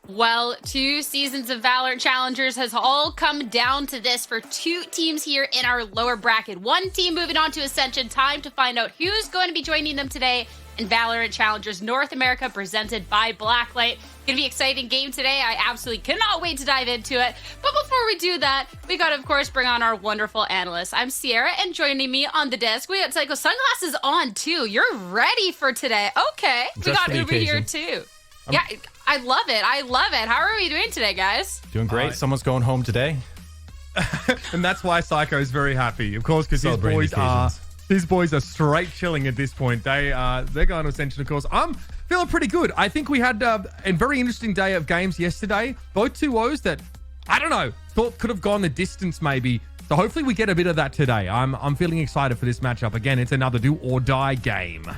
Well, 2 seasons of VALORANT Challengers has all come down to this for 2 teams here in our lower bracket. 1 team moving on to Ascension. Time to find out who's going to be joining them today in VALORANT Challengers North America, presented by Blacklight. Gonna be an exciting game today. I absolutely cannot wait to dive into it. But before we do that, we gotta, of course, bring on our wonderful analysts. I'm Sierra, and joining me on the desk, we got Psycho. Sunglasses on, too. You're ready for today. Okay. We got Uber here, too. Yeah, I love it. I love it. How are we doing today, guys? Doing great. Someone's going home today. And that's why Psycho is very happy, of course, because his boys are straight chilling at this point. They're going to Ascension, of course. I'm feeling pretty good. I think we had a very interesting day of games yesterday. Both 2-0s that, I don't know, thought could have gone the distance maybe. So hopefully we get a bit of that today. I'm feeling excited for this matchup. Again, it's another do or die game.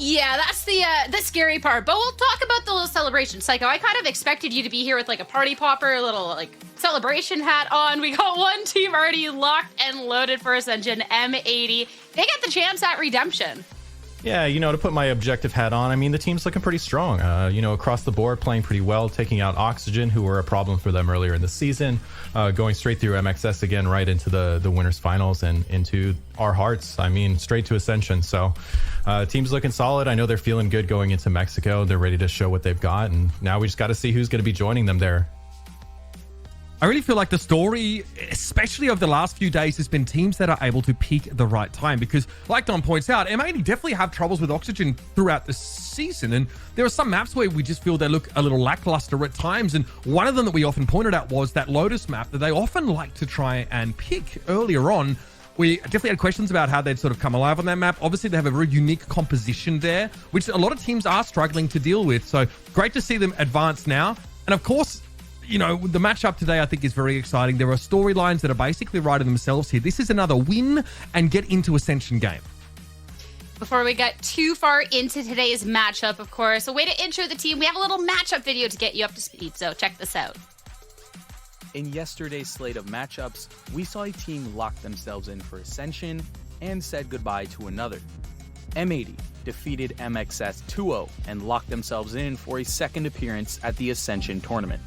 Yeah, that's the scary part. But we'll talk about the little celebration. Psycho, I kind of expected you to be here with like a party popper, a little like celebration hat on. We got 1 team already locked and loaded for Ascension, M80. They get the chance at redemption. Yeah, to put my objective hat on, I mean, the team's looking pretty strong. Across the board, playing pretty well, taking out Oxygen, who were a problem for them earlier in the season, going straight through MXS again, right into the winners finals and into our hearts. I mean, straight to Ascension. So team's looking solid. I know they're feeling good going into Mexico. They're ready to show what they've got. And now we just got to see who's going to be joining them there. I really feel like the story, especially over the last few days, has been teams that are able to peak at the right time. Because, like Don points out, M80 definitely have troubles with Oxygen throughout the season. And there are some maps where we just feel they look a little lackluster at times. And one of them that we often pointed out was that Lotus map that they often like to try and pick earlier on. We definitely had questions about how they'd sort of come alive on that map. Obviously, they have a very unique composition there, which a lot of teams are struggling to deal with. So great to see them advance now. And of course, the matchup today, I think, is very exciting. There are storylines that are basically writing themselves here. This is another win and get into Ascension game. Before we get too far into today's matchup, of course, a way to intro the team, we have a little matchup video to get you up to speed, so check this out. In yesterday's slate of matchups, we saw a team lock themselves in for Ascension and said goodbye to another. M80 defeated MXS 2-0 and locked themselves in for a second appearance at the Ascension Tournament.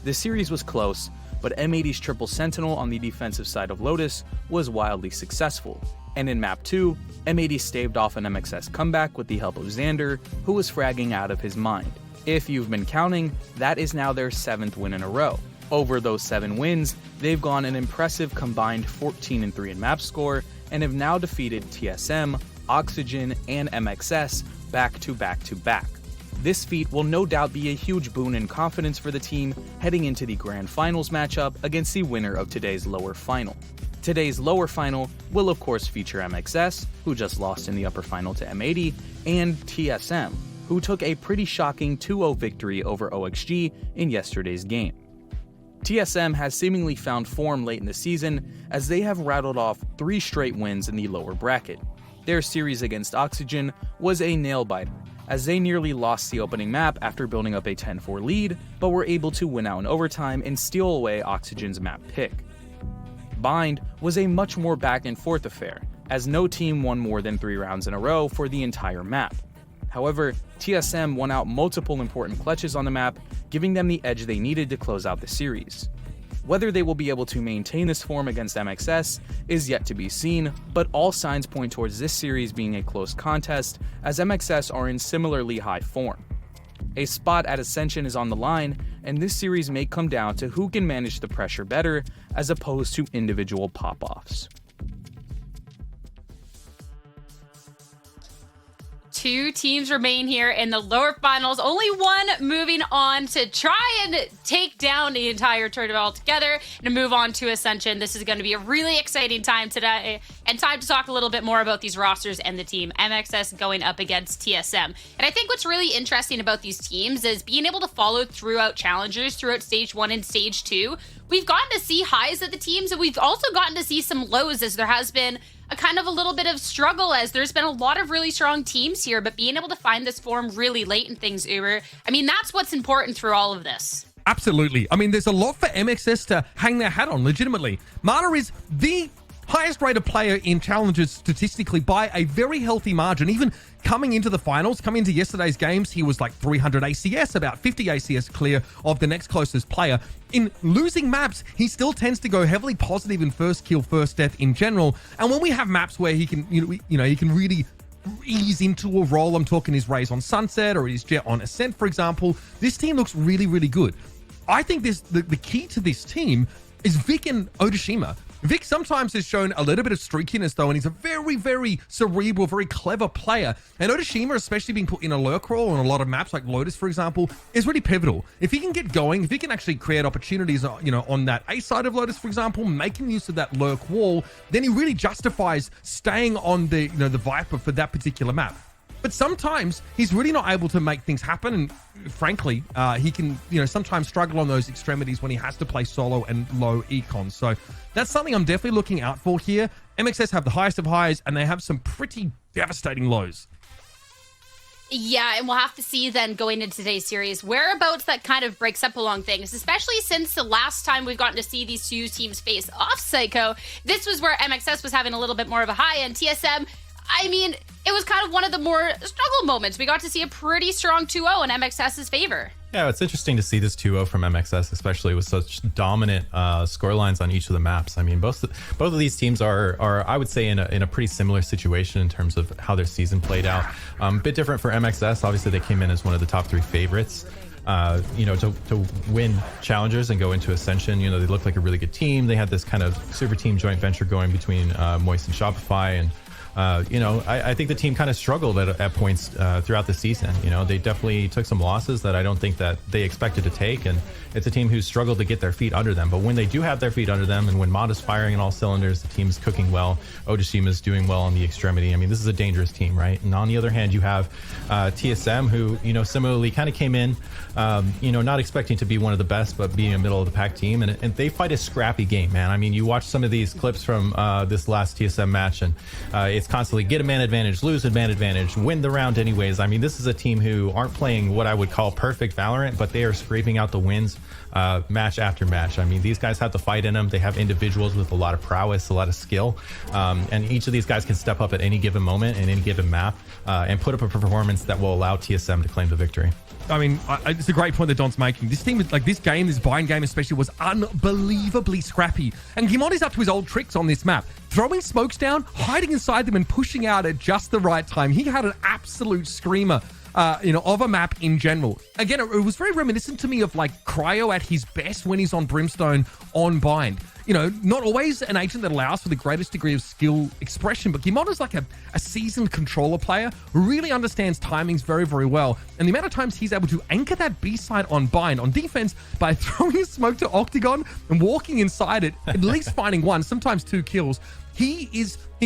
The series was close, but M80's triple sentinel on the defensive side of Lotus was wildly successful. And in map 2, M80 staved off an MXS comeback with the help of Xander, who was fragging out of his mind. If you've been counting, that is now their 7th win in a row. Over those 7 wins, they've gone an impressive combined 14-3 in map score and have now defeated TSM, Oxygen, and MXS back to back to back. This feat will no doubt be a huge boon in confidence for the team heading into the Grand Finals matchup against the winner of today's lower final. Today's lower final will of course feature MXS, who just lost in the upper final to M80, and TSM, who took a pretty shocking 2-0 victory over OXG in yesterday's game. TSM has seemingly found form late in the season as they have rattled off 3 straight wins in the lower bracket. Their series against Oxygen was a nail-biter, as they nearly lost the opening map after building up a 10-4 lead, but were able to win out in overtime and steal away Oxygen's map pick. Bind was a much more back-and-forth affair, as no team won more than 3 rounds in a row for the entire map. However, TSM won out multiple important clutches on the map, giving them the edge they needed to close out the series. Whether they will be able to maintain this form against MXS is yet to be seen, but all signs point towards this series being a close contest, as MXS are in similarly high form. A spot at Ascension is on the line, and this series may come down to who can manage the pressure better, as opposed to individual pop-offs. 2 teams remain here in the lower finals. Only 1 moving on to try and take down the entire tournament altogether and to move on to Ascension. This is going to be a really exciting time today, and time to talk a little bit more about these rosters and the team. MXS going up against TSM. And I think what's really interesting about these teams is being able to follow throughout Challengers, throughout Stage 1 and Stage 2. We've gotten to see highs of the teams, and we've also gotten to see some lows, as there has been a kind of a little bit of struggle, as there's been a lot of really strong teams here, but being able to find this form really late in things, Uber, I mean, that's what's important through all of this. Absolutely. I mean, there's a lot for MXS to hang their hat on, legitimately. Mana is the highest rated player in Challengers statistically by a very healthy margin. Even coming into the finals, coming into yesterday's games, he was like 300 ACS, about 50 ACS clear of the next closest player. In losing maps, he still tends to go heavily positive in first kill, first death in general. And when we have maps where he can, he can really ease into a role, I'm talking his Raze on Sunset or his Jet on Ascent, for example, this team looks really, really good. I think the key to this team is Vic and Odashima. Vic sometimes has shown a little bit of streakiness though, and he's a very, very cerebral, very clever player. And Odashima, especially being put in a lurk role on a lot of maps like Lotus, for example, is really pivotal. If he can get going, if he can actually create opportunities, on that A side of Lotus, for example, making use of that lurk wall, then he really justifies staying on the Viper for that particular map. But sometimes he's really not able to make things happen. And frankly, he can, sometimes struggle on those extremities when he has to play solo and low econ. So that's something I'm definitely looking out for here. MXS have the highest of highs, and they have some pretty devastating lows. Yeah, and we'll have to see then going into today's series whereabouts that kind of breaks up along things, especially since the last time we've gotten to see these two teams face off Psycho. This was where MXS was having a little bit more of a high, and TSM, I mean, it was kind of one of the more struggle moments. We got to see a pretty strong 2-0 in MXS's favor. Yeah, it's interesting to see this 2-0 from MXS, especially with such dominant score lines on each of the maps. I mean, both of these teams are I would say in a pretty similar situation in terms of how their season played out. A bit different for MXS. Obviously, they came in as one of the top 3 favorites. To win Challengers and go into Ascension. They looked like a really good team. They had this kind of super team joint venture going between Moist and Shopify, and I think the team kind of struggled at points throughout the season. They definitely took some losses that I don't think that they expected to take, and it's a team who's struggled to get their feet under them. But when they do have their feet under them, and when Mod is firing in all cylinders, the team's cooking well, Odashima's doing well on the extremity. I mean, this is a dangerous team, right? And on the other hand, you have TSM, who similarly kind of came in, not expecting to be one of the best, but being a middle of the pack team, and they fight a scrappy game, man. I mean, you watch some of these clips from this last TSM match, and it's constantly get a man advantage, lose a man advantage, win the round anyways. I mean, this is a team who aren't playing what I would call perfect Valorant, but they are scraping out the wins match after match. I mean, these guys have the fight in them. They have individuals with a lot of prowess, a lot of skill, and each of these guys can step up at any given moment in any given map and put up a performance that will allow TSM to claim the victory. I mean, it's a great point that Don's making. This team, like this game, this bind game especially, was unbelievably scrappy. And Gimon is up to his old tricks on this map. Throwing smokes down, hiding inside them, and pushing out at just the right time. He had an absolute screamer, of a map in general. Again, it was very reminiscent to me of like Cryo at his best when he's on Brimstone on bind. Not always an agent that allows for the greatest degree of skill expression, but Gimon is like a seasoned controller player who really understands timings very, very well. And the amount of times he's able to anchor that B side on bind on defense by throwing a smoke to Octagon and walking inside it, at least finding 1, sometimes 2 kills. He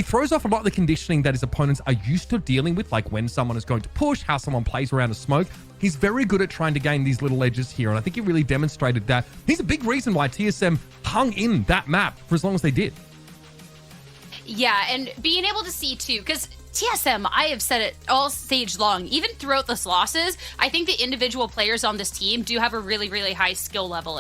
throws off a lot of the conditioning that his opponents are used to dealing with, like when someone is going to push, how someone plays around a smoke. He's very good at trying to gain these little edges here, and I think he really demonstrated that. He's a big reason why TSM hung in that map for as long as they did. Yeah, and being able to see too, because TSM, I have said it all stage long, even throughout those losses, I think the individual players on this team do have a really, really high skill level.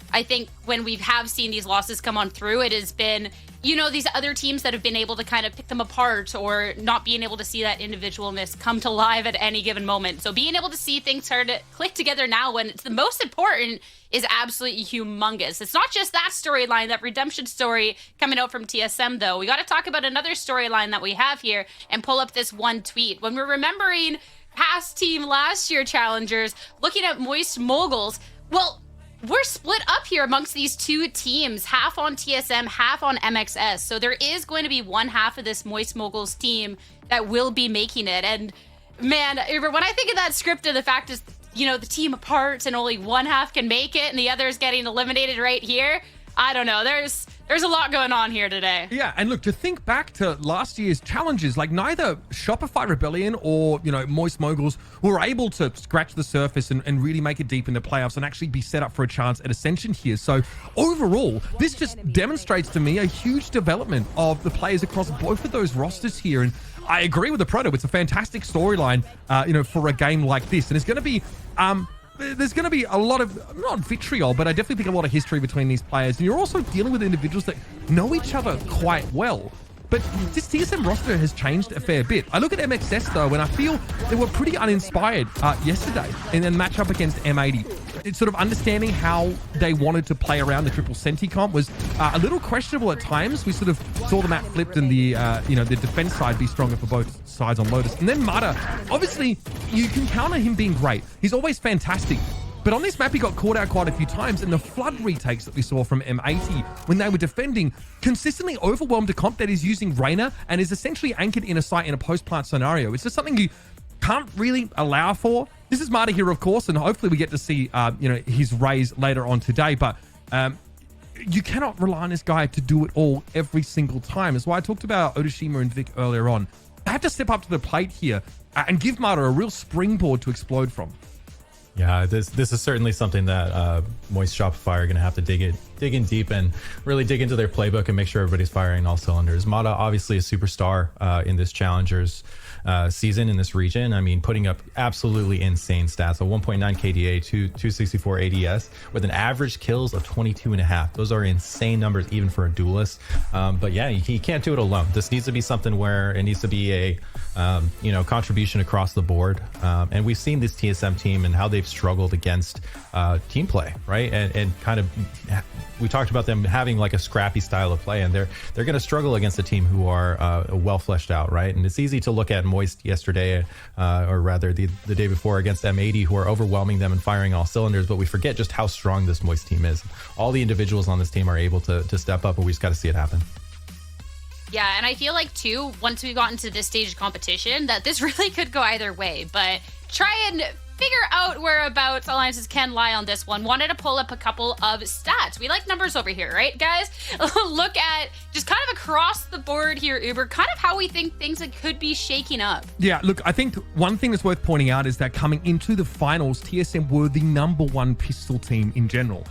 I think when we have seen these losses come on through, it has been, these other teams that have been able to kind of pick them apart or not being able to see that individualness come to life at any given moment. So being able to see things start to click together now when it's the most important is absolutely humongous. It's not just that storyline, that redemption story coming out from TSM, though. We got to talk about another storyline that we have here and pull up this one tweet. When we're remembering past team last year challengers, looking at Moist Moguls, well, we're split up here amongst these two teams, half on TSM, half on MXS. So there is going to be one half of this Moist Moguls team that will be making it. And man, when I think of that script and the fact is, the team apart and only one half can make it and the other is getting eliminated right here, I don't know. There's a lot going on here today. Yeah, and look, to think back to last year's challenges, like neither Shopify Rebellion or, Moist Moguls were able to scratch the surface and really make it deep in the playoffs and actually be set up for a chance at Ascension here. So overall, this just demonstrates to me a huge development of the players across both of those rosters here. And I agree with the Proto. It's a fantastic storyline, for a game like this. And it's going to be there's going to be a lot of, not vitriol, but I definitely think a lot of history between these players. And you're also dealing with individuals that know each other quite well. But this TSM roster has changed a fair bit. I look at MXS though, and I feel they were pretty uninspired yesterday in a matchup against M80. It's sort of understanding how they wanted to play around the triple Senti comp was a little questionable at times. We sort of saw the map flipped and the the defense side be stronger for both sides on Lotus. And then Mata, obviously you can count on him being great. He's always fantastic. But on this map, he got caught out quite a few times, and the flood retakes that we saw from M80 when they were defending consistently overwhelmed a comp that is using Reyna and is essentially anchored in a site in a post-plant scenario. It's just something you can't really allow for. This is Mata here, of course, and hopefully we get to see his raise later on today. But you cannot rely on this guy to do it all every single time. That's why I talked about Otoshima and Vic earlier on. They have to step up to the plate here and give Mata a real springboard to explode from. Yeah, this is certainly something that Moist Shopify are going to have to dig in deep and really dig into their playbook and make sure everybody's firing all cylinders. Mata, obviously a superstar in this Challengers season in this region. I mean, putting up absolutely insane stats, a 1.9 KDA, 264 ADS with an average kills of 22.5. Those are insane numbers even for a duelist. But yeah, he can't do it alone. This needs to be something where it needs to be a contribution across the board. And we've seen this TSM team and how they've struggled against team play, right? And kind of, we talked about them having like a scrappy style of play, and they're going to struggle against a team who are well fleshed out, right? And it's easy to look at Moist yesterday, or rather the day before against M80, who are overwhelming them and firing all cylinders, but we forget just how strong this Moist team is. All the individuals on this team are able to step up, and we just got to see it happen. Yeah, and I feel like, too, once we got into this stage of competition, that this really could go either way. But try and figure out whereabouts alliances can lie on this one. Wanted to pull up a couple of stats. We like numbers over here, right, guys? Look at just kind of across the board here, Uber, kind of how we think things could be shaking up. Yeah, look, I think one thing that's worth pointing out is that coming into the finals, TSM were the #1 pistol team in general.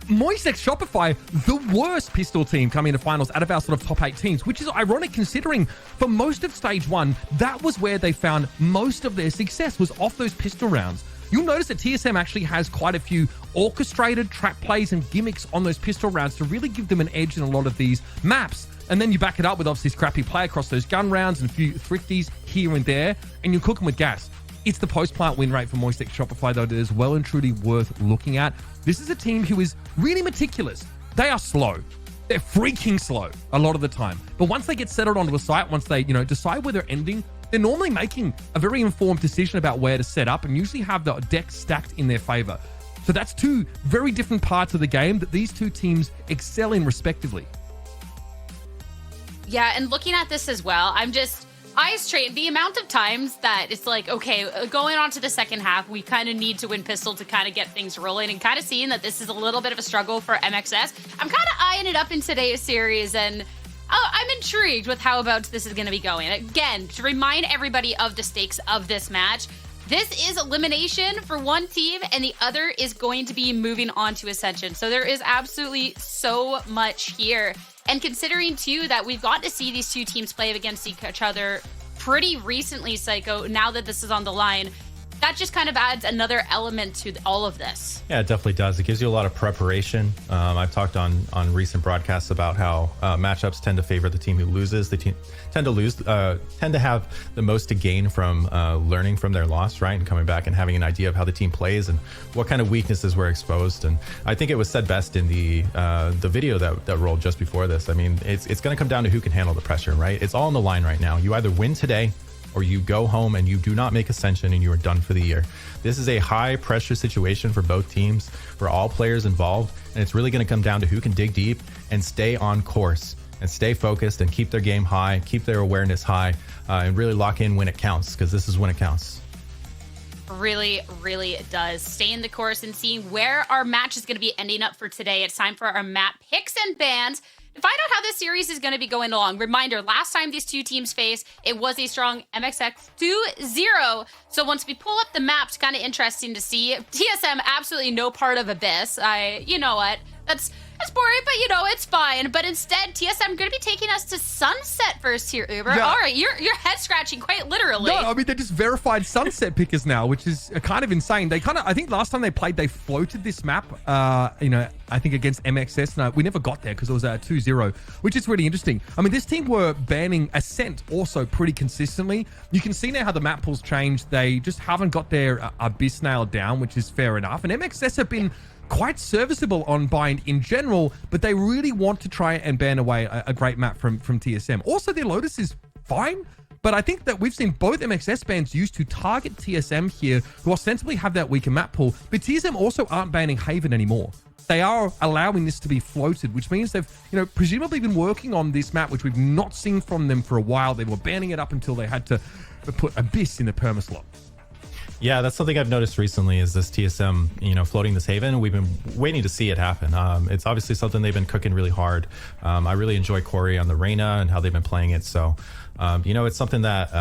Moist X Shopify, the worst pistol team coming into finals out of our sort of top 8 teams, which is ironic considering for most of stage 1, that was where they found most of their success, was off those pistol rounds. You'll notice that TSM actually has quite a few orchestrated trap plays and gimmicks on those pistol rounds to really give them an edge in a lot of these maps. And then you back it up with obviously scrappy play across those gun rounds and a few thrifties here and there, and you cook them with gas. It's the post-plant win rate for Moist X Shopify, though, that is well and truly worth looking at. This is a team who is really meticulous. They are slow. They're freaking slow a lot of the time. But once they get settled onto a site, once they, decide where they're ending, they're normally making a very informed decision about where to set up and usually have the deck stacked in their favor. So that's two very different parts of the game that these two teams excel in respectively. Yeah, and looking at this as well, I'm just eyes straight. The amount of times that it's like, okay, going on to the second half, we kind of need to win pistol to kind of get things rolling, and kind of seeing that this is a little bit of a struggle for MXS. I'm kind of eyeing it up in today's series, and I'm intrigued with how about this is going to be going. Again, to remind everybody of the stakes of this match, this is elimination for one team, and the other is going to be moving on to Ascension. So there is absolutely so much here. And considering, too, that we've got to see these two teams play against each other pretty recently, Psycho, now that this is on the line, that just kind of adds another element to all of this. Yeah, it definitely does. It gives you a lot of preparation. I've talked on recent broadcasts about how matchups tend to favor the team who loses. They tend to have the most to gain from learning from their loss, right? And coming back and having an idea of how the team plays and what kind of weaknesses were exposed. And I think it was said best in the video that rolled just before this. I mean, it's going to come down to who can handle the pressure, right? It's all on the line right now. You either win today or you go home and you do not make Ascension and you are done for the year. This is a high pressure situation for both teams, for all players involved, and it's really going to come down to who can dig deep and stay on course and stay focused and keep their game high, keep their awareness high, and really lock in when it counts, because this is when it counts. Really, really it does. Stay in the course and seeing where our match is going to be ending up for today. It's time for our map picks and bans to find out how this series is going to be going along. Reminder, last time these two teams faced, it was a strong MXS 2-0. So once we pull up the maps, kind of interesting to see. TSM, absolutely no part of Abyss. You know what? That's boring, but you know, it's fine. But instead, TSM going to be taking us to Sunset first here, Uber. Yeah. All right, you're head scratching quite literally. No, I mean, they're just verified Sunset pickers now, which is kind of insane. They I think last time they played, they floated this map, you know, I think against MXS. No, we never got there because it was 2-0, which is really interesting. I mean, this team were banning Ascent also pretty consistently. You can see now how the map pool's changed. They just haven't got their Abyss nailed down, which is fair enough. And MXS have been quite serviceable on bind in general, but they really want to try and ban away a great map from TSM. Also, their Lotus is fine, but I think that we've seen both MXS bans used to target TSM here, who ostensibly have that weaker map pool, but TSM also aren't banning Haven anymore. They are allowing this to be floated, which means they've, you know, presumably been working on this map, which we've not seen from them for a while. They were banning it up until they had to put Abyss in the perma slot. Yeah, that's something I've noticed recently is this TSM, you know, floating this Haven. We've been waiting to see it happen. It's obviously something they've been cooking really hard. I really enjoy Corey on the Reyna and how they've been playing it. So, you know, it's something that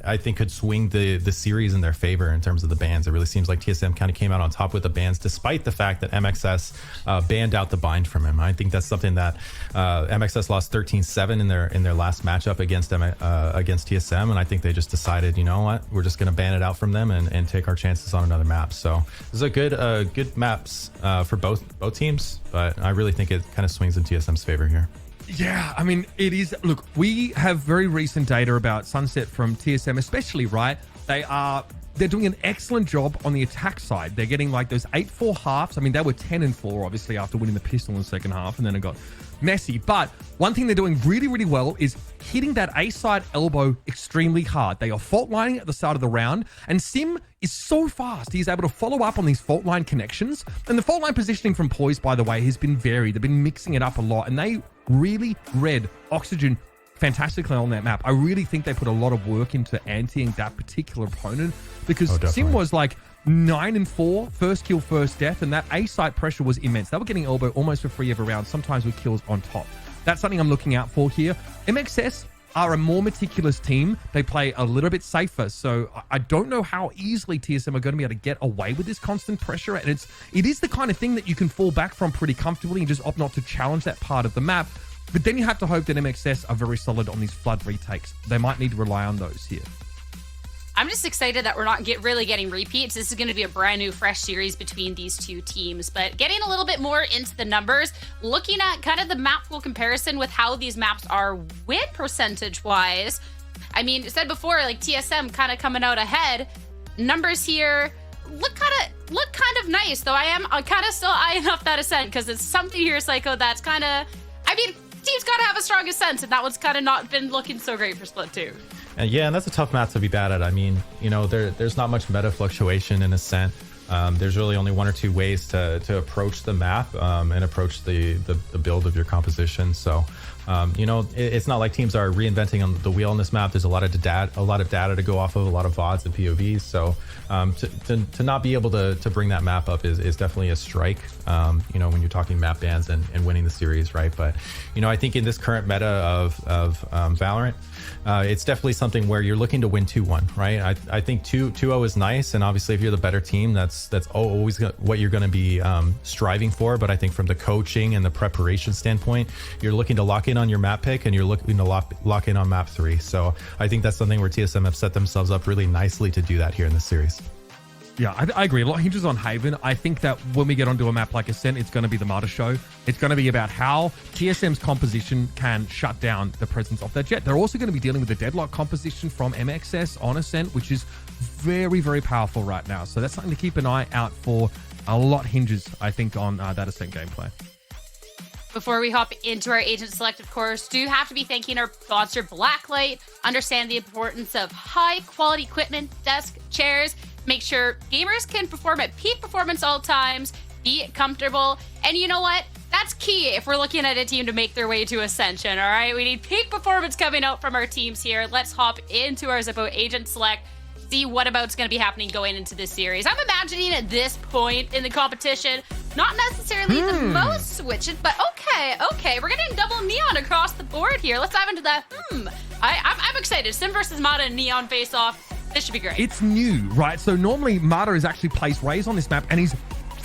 I think could swing the series in their favor in terms of the bans. It really seems like TSM kind of came out on top with the bans, despite the fact that MXS banned out the bind from him. I think that's something that MXS lost 13-7 in their last matchup against TSM, and I think they just decided, you know what, we're just going to ban it out from them and take our chances on another map. So this is a good maps for both teams, but I really think it kind of swings in TSM's favor here. Yeah, I mean, it is. Look, we have very recent data about Sunset from TSM, especially, right? They're doing an excellent job on the attack side. They're getting like those 8-4 halves. I mean, they were 10-4, obviously, after winning the pistol in the second half, and then it got messy. But one thing they're doing really, really well is hitting that A-side elbow extremely hard. They are fault lining at the start of the round, and Sim is so fast. He's able to follow up on these fault line connections. And the fault line positioning from Poise, by the way, has been varied. They've been mixing it up a lot, and they really read Oxygen fantastically on that map. I really think they put a lot of work into anteing that particular opponent, because Sim was like 9-4, first kill, first death, and that A-site pressure was immense. They were getting elbow almost for free every round, sometimes with kills on top. That's something I'm looking out for here. MXS are a more meticulous team. They play a little bit safer, so I don't know how easily TSM are going to be able to get away with this constant pressure, and it is the kind of thing that you can fall back from pretty comfortably and just opt not to challenge that part of the map. But then you have to hope that MXS are very solid on these flood retakes. They might need to rely on those here. I'm just excited that we're not really getting repeats. This is going to be a brand new, fresh series between these two teams. But getting a little bit more into the numbers, looking at kind of the map pool comparison with how these maps are win percentage-wise. I mean, I said before, like TSM kind of coming out ahead. Numbers here look kind of nice, though I'm kind of still eyeing up that Ascent, because it's something here, Psycho, that's kind of, I mean, team's got to have a strong Ascent, and that one's kind of not been looking so great for Split 2. Yeah, and that's a tough map to be bad at. I mean, you know, there's not much meta fluctuation in Ascent. There's really only one or two ways to approach the map and approach the build of your composition. So, you know, it's not like teams are reinventing on the wheel on this map. There's a lot of data to go off of, a lot of VODs and POVs. So to not be able to bring that map up is definitely a strike, you know, when you're talking map bans and winning the series, right? But, you know, I think in this current meta of VALORANT, it's definitely something where you're looking to win 2-1, right? I think 2-0 is nice, and obviously if you're the better team, that's always what you're going to be striving for. But I think from the coaching and the preparation standpoint, you're looking to lock in on your map pick, and you're looking to lock in on map 3. So I think that's something where TSM have set themselves up really nicely to do that here in this series. Yeah, I agree. A lot hinges on Haven. I think that when we get onto a map like Ascent, it's going to be the Martyr show. It's going to be about how TSM's composition can shut down the presence of that Jet. They're also going to be dealing with the Deadlock composition from MXS on Ascent, which is very, very powerful right now. So that's something to keep an eye out for. A lot hinges, I think, on that Ascent gameplay. Before we hop into our agent select, of course, do have to be thanking our sponsor, Blacklight. Understand the importance of high quality equipment, desk, chairs. Make sure gamers can perform at peak performance all times, be comfortable. And you know what? That's key if we're looking at a team to make their way to Ascension, all right? We need peak performance coming out from our teams here. Let's hop into our Zippo agent select, see what about's going to be happening going into this series. I'm imagining at this point in the competition, not necessarily the most switches, but okay. We're getting double Neon across the board here. Let's dive into that. I'm excited. Sim versus Mata and Neon face off. This should be great. It's new, right? So normally Mata is actually placed Raze on this map, and he's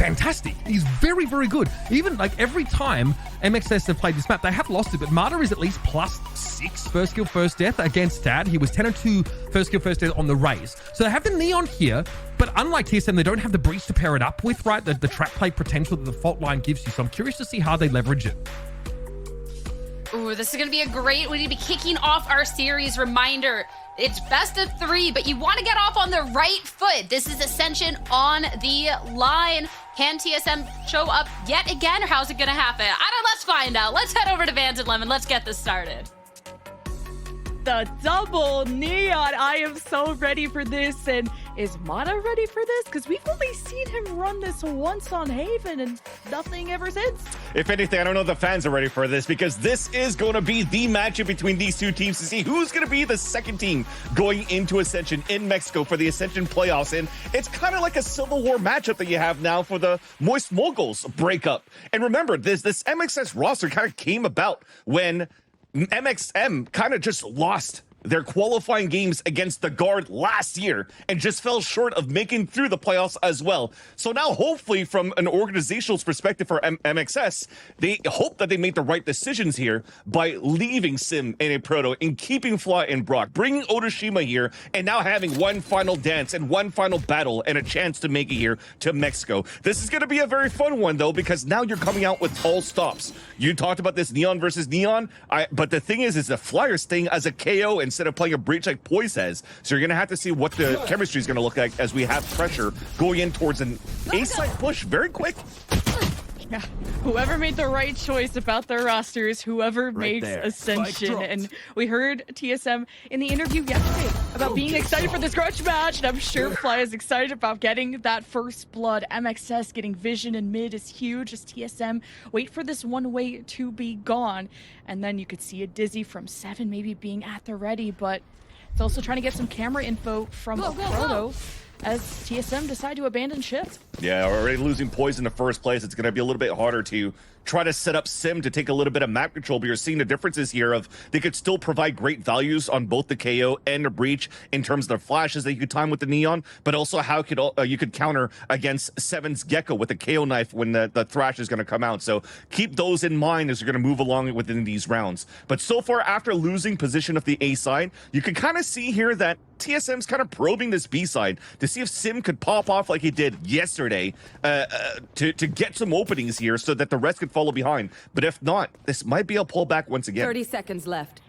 fantastic. He's very, very good. Even like every time MXS have played this map, they have lost it, but Marta is at least +6 first kill, first death against Dad. He was 10-2 first kill, first death on the Raze. So they have the Neon here, but unlike TSM, they don't have the breach to pair it up with, right? The trap play potential that the fault line gives you. So I'm curious to see how they leverage it. Ooh, this is going to be a great way to be kicking off our series. Reminder, it's best of 3, but you want to get off on the right foot. This is Ascension on the line. Can TSM show up yet again, or how's it going to happen? Let's find out. Let's head over to Vans and Lemon. Let's get this started. The double Neon. I am so ready for this. And is Mata ready for this? Because we've only seen him run this once on Haven and nothing ever since. If anything, I don't know if the fans are ready for this, because this is going to be the matchup between these two teams to see who's going to be the second team going into Ascension in Mexico for the Ascension playoffs. And it's kind of like a Civil War matchup that you have now for the Moist Moguls breakup. And remember, this MXS roster kind of came about when MXM kind of just lost their qualifying games against the Guard last year and just fell short of making through the playoffs as well. So now hopefully from an organizational perspective for MXS, they hope that they make the right decisions here by leaving Sim and a Proto and keeping Fly and Brock, bringing Otoshima here, and now having one final dance and one final battle and a chance to make it here to Mexico. This is going to be a very fun one though, because now you're coming out with all stops. You talked about this Neon versus Neon, but the thing is the Flyers staying as a KO instead of playing a breach like Poise has. So you're going to have to see what the chemistry is going to look like as we have pressure going in towards an A-side push very quick. Yeah, whoever made the right choice about their rosters, whoever makes Ascension. And we heard TSM in the interview yesterday about being excited for this grudge match, and I'm sure Fly is excited about getting that first blood. MXS getting vision in mid is huge as TSM wait for this one way to be gone. And then you could see a Dizzy from 7 maybe being at the ready, but it's also trying to get some camera info from Proto as TSM decide to abandon ship. Yeah, already losing Poise in the first place. It's going to be a little bit harder to try to set up Sim to take a little bit of map control, but you're seeing the differences here of they could still provide great values on both the KO and the breach in terms of the flashes that you could time with the Neon, but also how you could counter against 7's Gecko with the KO knife when the Thrash is going to come out. So keep those in mind as you're going to move along within these rounds. But so far, after losing position of the A side, you can kind of see here that TSM's kind of probing this B side to see if Sim could pop off like he did yesterday to get some openings here so that the rest could follow behind. But if not, this might be a pullback once again. 30 seconds left.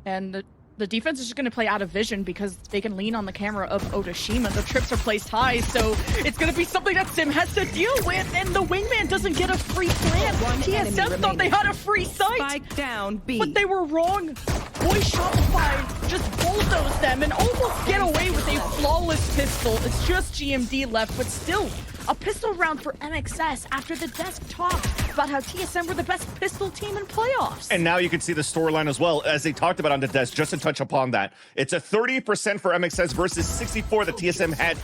And the defense is just going to play out of vision because they can lean on the camera of Otoshima. The trips are placed high, so it's going to be something that Sim has to deal with, and the wingman doesn't get a free plant. TSM thought they had a free sight, Spike down B. but they were wrong. Boy Shopify just bulldozed them and almost get away with a flawless pistol. It's just GMD left, but still a pistol round for MXS after the desk talked about how TSM were the best pistol team in playoffs. And now you can see the storyline as well, as they talked about on the desk, just to touch upon that. It's a 30% for MXS versus 64 that TSM had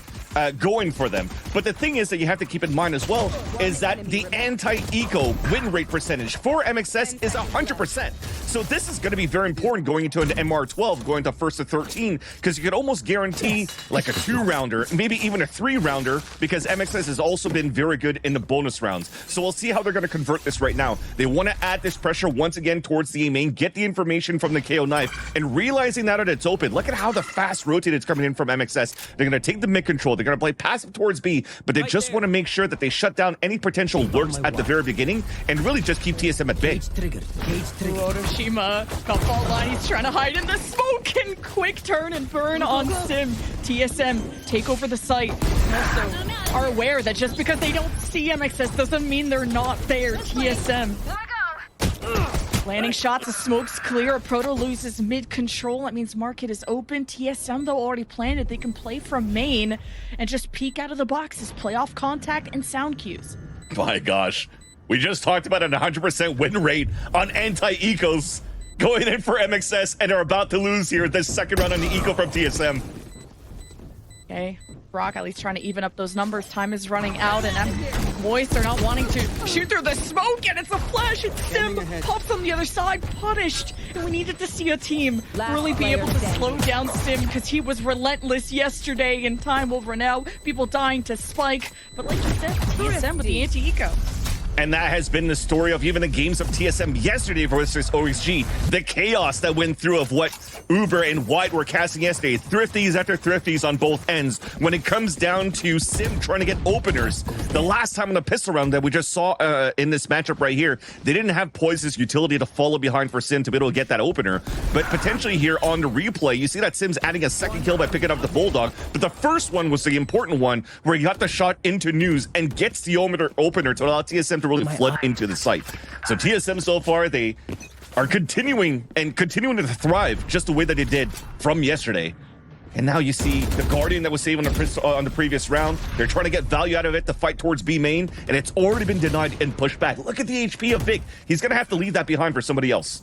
going for them. But the thing is that you have to keep in mind as well is that the anti-eco win rate percentage for MXS is 100%. So this is going to be very important going into an MR12, going to first to 13, because you could almost guarantee like a 2-rounder, maybe even a 3-rounder, because MXS has also been very good in the bonus rounds. So we'll see how they're going to convert this right now. They want to add this pressure once again towards the A main, get the information from the KO knife, and realizing that it's open. Look at how the fast rotate is coming in from MXS. They're going to take the mid control. They're going to play passive towards B, but they just want to make sure that they shut down any potential lurks at the very beginning and really just keep TSM at bay. Otoshima got fault line. He's trying to hide in the smoke and quick turn and burn on Sim. TSM take over the site. Also are aware that just because they don't see MXS doesn't mean they're not there. TSM landing shots, the smoke's clear. Proto loses mid control. That means market is open. TSM, though, already planted. They can play from main and just peek out of the boxes, play off contact and sound cues. My gosh. We just talked about an 100% win rate on anti-ecos going in for MXS and are about to lose here this second round on the eco from TSM. Okay. Brock at least trying to even up those numbers. Time is running out, and Moist are not wanting to shoot through the smoke, and it's a flash, and Sim pops on the other side, punished. And we needed to see a team really be able to slow down Sim, because he was relentless yesterday, and time will run out. People dying to Spike, but like you said, TSM with the anti-eco. And that has been the story of even the games of TSM yesterday versus OXG. The chaos that went through of what Uber and White were casting yesterday. Thrifties after thrifties on both ends. When it comes down to Sim trying to get openers, the last time in the pistol round that we just saw in this matchup right here, they didn't have Poise's utility to follow behind for Sim to be able to get that opener. But potentially here on the replay, you see that Sim's adding a second kill by picking up the Bulldog. But the first one was the important one where he got the shot into News and gets the opener to allow TSM to really flood into the site. So TSM so far, they are continuing to thrive just the way that they did from yesterday. And now you see the Guardian that was saved on the previous round. They're trying to get value out of it to fight towards B main, and it's already been denied and pushed back. Look at the HP of Vic. He's going to have to leave that behind for somebody else.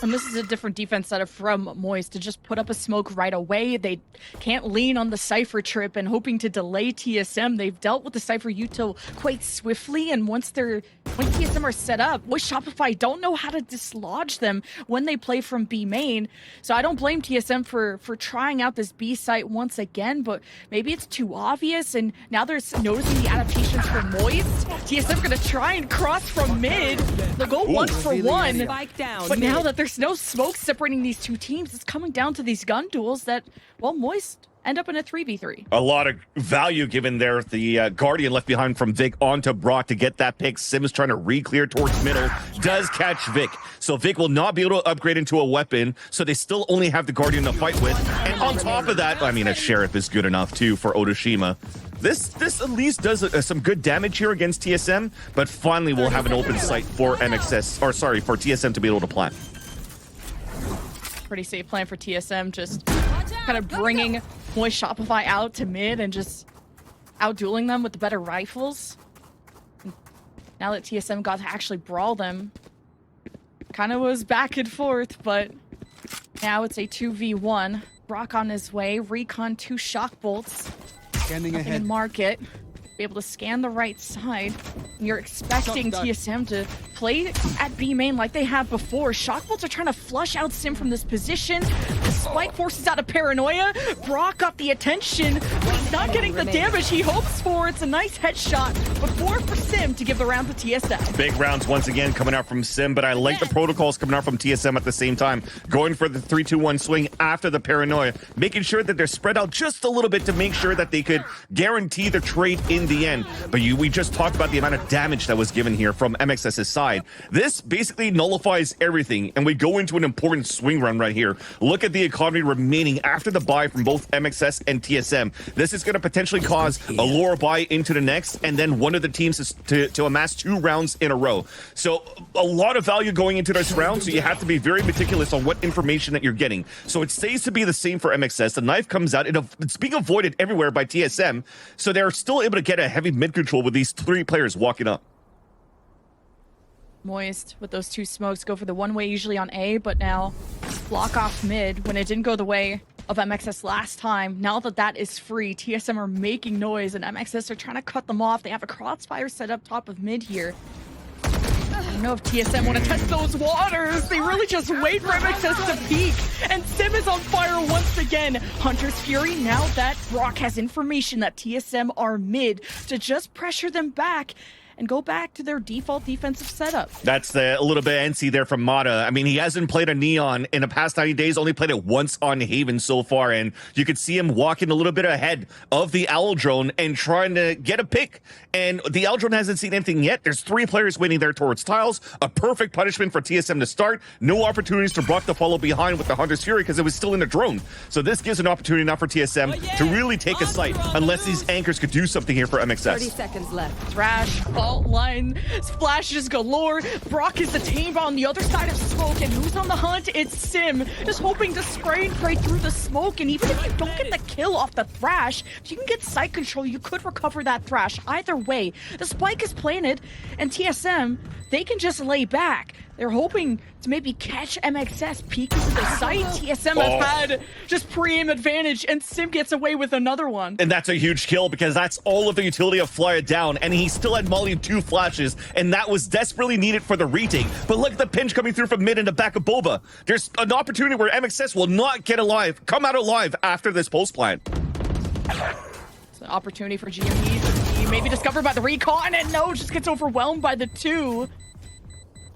And this is a different defense setup from Moist to just put up a smoke right away. They can't lean on the Cypher trip and hoping to delay TSM. They've dealt with the Cypher util quite swiftly, and when TSM are set up, Shopify don't know how to dislodge them when they play from B main. So I don't blame TSM for trying out this B site once again, but maybe it's too obvious, and now they're noticing the adaptations for Moist. TSM gonna try and cross from mid. They'll go 1-for-1, but now that there's no smoke separating these two teams, it's coming down to these gun duels that, well, Moist end up in a 3v3. A lot of value given there. The Guardian left behind from Vic onto Brock to get that pick. Sims trying to re-clear towards middle. Does catch Vic. So Vic will not be able to upgrade into a weapon. So they still only have the Guardian to fight with. And on top of that, I mean, a Sheriff is good enough too for Otoshima. This at least does some good damage here against TSM, but finally we'll have an open site for MXS, or sorry, for TSM to be able to plant. Pretty safe plan for TSM, just kind of bringing Moist Shopify out to mid and just out-dueling them with the better rifles. Now that TSM got to actually brawl them, kind of was back and forth, but now it's a 2v1. Brock on his way, Recon 2 shock bolts. Scanning ahead. Market. Be able to scan the right side. You're expecting TSM to play at B main like they have before. Shockbolts are trying to flush out Sim from this position. The Spike forces out of Paranoia. Brock got the attention, but he's not getting the damage he hopes for. It's a nice headshot, but 4 for Sim to give the round to TSM. Big rounds once again coming out from Sim, but I like the protocols coming out from TSM at the same time. Going for the 3-2-1 swing after the Paranoia, making sure that they're spread out just a little bit to make sure that they could guarantee the trade in the end. But we just talked about the amount of damage that was given here from MXS's side. This basically nullifies everything, and we go into an important swing run right here. Look at the economy remaining after the buy from both MXS and TSM. This is going to potentially cause a lower buy into the next, and then one of the teams to amass 2 rounds in a row. So a lot of value going into this round, so you have to be very meticulous on what information that you're getting. So it stays to be the same for MXS. The knife comes out. It's being avoided everywhere by TSM, so they're still able to get a heavy mid control with these 3 players walking up. Moist with those 2 smokes go for the one way usually on A, but now block off mid when it didn't go the way of MXS last time. Now that that is free, TSM are making noise and MXS are trying to cut them off. They have a crossfire set up top of mid here. I don't know if TSM want to test those waters. They really just wait for MXS to peek. And Sim is on fire once again. Hunter's Fury, now that Brock has information that TSM are mid, to just pressure them back and go back to their default defensive setup. That's a little bit antsy there from Mata. I mean, he hasn't played a Neon in the past 90 days, only played it once on Haven so far, and you could see him walking a little bit ahead of the Owl Drone and trying to get a pick. And the Owl Drone hasn't seen anything yet. There's 3 players waiting there towards tiles. A perfect punishment for TSM to start. No opportunities for Brock to follow behind with the Hunter's Fury because it was still in the drone. So this gives an opportunity now for TSM to really take a site, unless these anchors could do something here for MXS. 30 seconds left. Thrash fault line. Flashes galore. Brock is the team on the other side of smoke, and who's on the hunt? It's Sim, just hoping to spray and pray through the smoke. And even if you don't get the kill off the Thrash, if you can get site control, you could recover that Thrash. Either way, the spike is planted, and TSM, they can just lay back. They're hoping to maybe catch MXS peek into the site. TSM has had just pre-aim advantage, and Sim gets away with another one. And that's a huge kill because that's all of the utility of Flyer down, and he still had Molly 2 flashes, and that was desperately needed for the retake. But look at the pinch coming through from mid in the back of Boba. There's an opportunity where MXS will not come out alive after this post plant. It's an opportunity for GME to be maybe discovered by the recon, and no, just gets overwhelmed by the 2.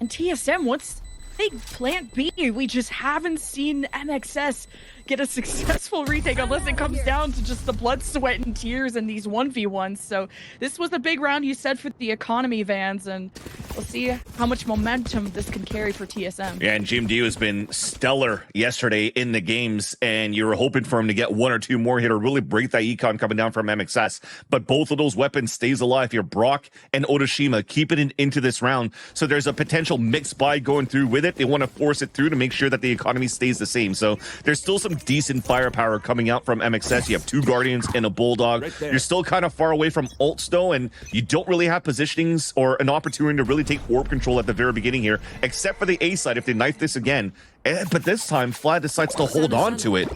And TSM, once they plant B, we just haven't seen MXS get a successful retake unless it comes down to just the blood, sweat, and tears in these 1v1s. So this was a big round, you said, for the economy, Vans, and we'll see how much momentum this can carry for TSM. Yeah, and GMD has been stellar yesterday in the games, and you were hoping for him to get 1 or 2 more here to really break that econ coming down from MXS. But both of those weapons stays alive here. Brock and Otoshima keeping it into this round. So there's a potential mixed buy going through with it. They want to force it through to make sure that the economy stays the same. So there's still some decent firepower coming out from MXS. You have 2 Guardians and a Bulldog. You're still kind of far away from ults though, and you don't really have positionings or an opportunity to really take orb control at the very beginning here, except for the A side if they knife this again. But this time, Fly decides to hold on to it.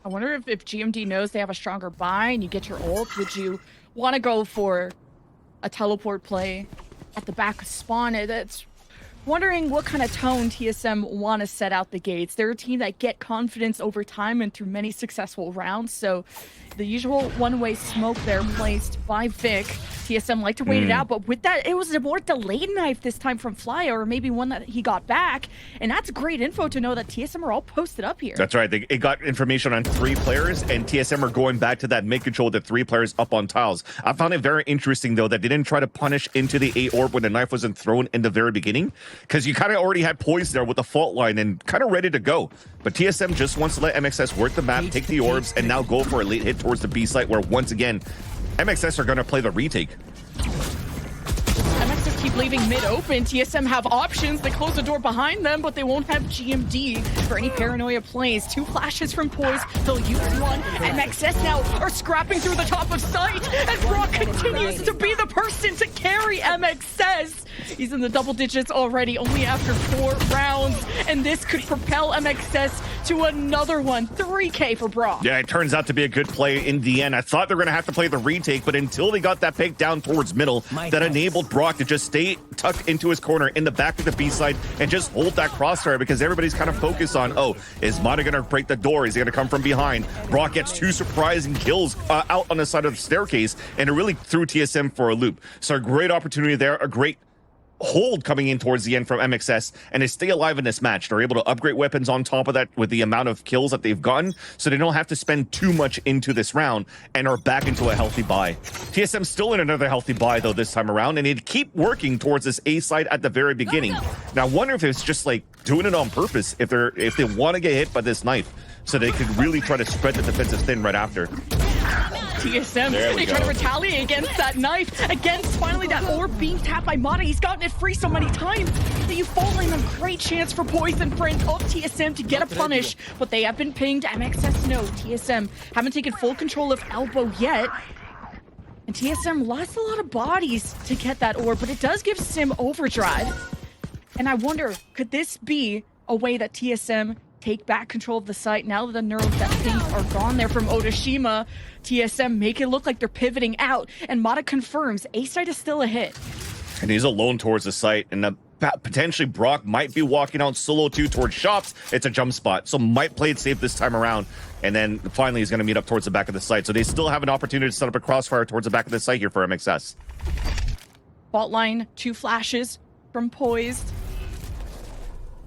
I wonder if GMD knows they have a stronger buy and you get your ult, would you want to go for a teleport play at the back of spawn? That's wondering what kind of tone TSM want to set out the gates. They're a team that get confidence over time and through many successful rounds. So the usual one-way smoke there placed by Vic. TSM like to wait it out, but with that, it was a more delayed knife this time from Fly, or maybe one that he got back. And that's great info to know that TSM are all posted up here. That's right. It got information on 3 players, and TSM are going back to that mid control with the 3 players up on tiles. I found it very interesting, though, that they didn't try to punish into the A orb when the knife wasn't thrown in the very beginning, because you kind of already had poise there with the fault line and kind of ready to go. But TSM just wants to let MXS work the map, take the orbs, and now go for a late hit towards the B site, where once again, MXS are going to play the retake. MXS keep leaving mid open. TSM have options. They close the door behind them, but they won't have GMD for any paranoia plays. 2 flashes from Poise. They'll use 1. MXS now are scrapping through the top of sight, and Brock continues to be the person to carry MXS. He's in the double digits already, only after 4 rounds, and this could propel MXS to another one. 3K for Brock. Yeah, it turns out to be a good play in the end. I thought they were going to have to play the retake, but until they got that pick down towards middle, that enabled Brock to just stay tucked into his corner in the back of the B side and just hold that crossfire, because everybody's kind of focused on, oh, is Mata going to break the door? Is he going to come from behind? Brock gets 2 surprising kills out on the side of the staircase, and it really threw TSM for a loop. So a great opportunity there, a great hold coming in towards the end from MXS, and they stay alive in this match. They're able to upgrade weapons on top of that with the amount of kills that they've gotten, so they don't have to spend too much into this round and are back into a healthy buy. TSM still in another healthy buy though this time around, and they'd keep working towards this A side at the very beginning. Now I wonder if it's just like doing it on purpose, if they want to get hit by this knife, so they could really try to spread the defensive thin right after. TSM, they try to retaliate against that knife. Against finally that orb being tapped by Mata. He's gotten it free so many times that you fall in a great chance for Poison Friend of TSM to get a punish, but they have been pinged. MXS no. TSM haven't taken full control of Elbow yet. And TSM lost a lot of bodies to get that orb, but it does give Sim overdrive. And I wonder, could this be a way that TSM take back control of the site now that the neurotech things are gone there from Otoshima? TSM make it look like they're pivoting out, and Mata confirms A site is still a hit. And he's alone towards the site, and potentially Brock might be walking out solo too towards shops. It's a jump spot, so might play it safe this time around, and then finally he's going to meet up towards the back of the site. So they still have an opportunity to set up a crossfire towards the back of the site here for MXS. Fault line, 2 flashes from Poised.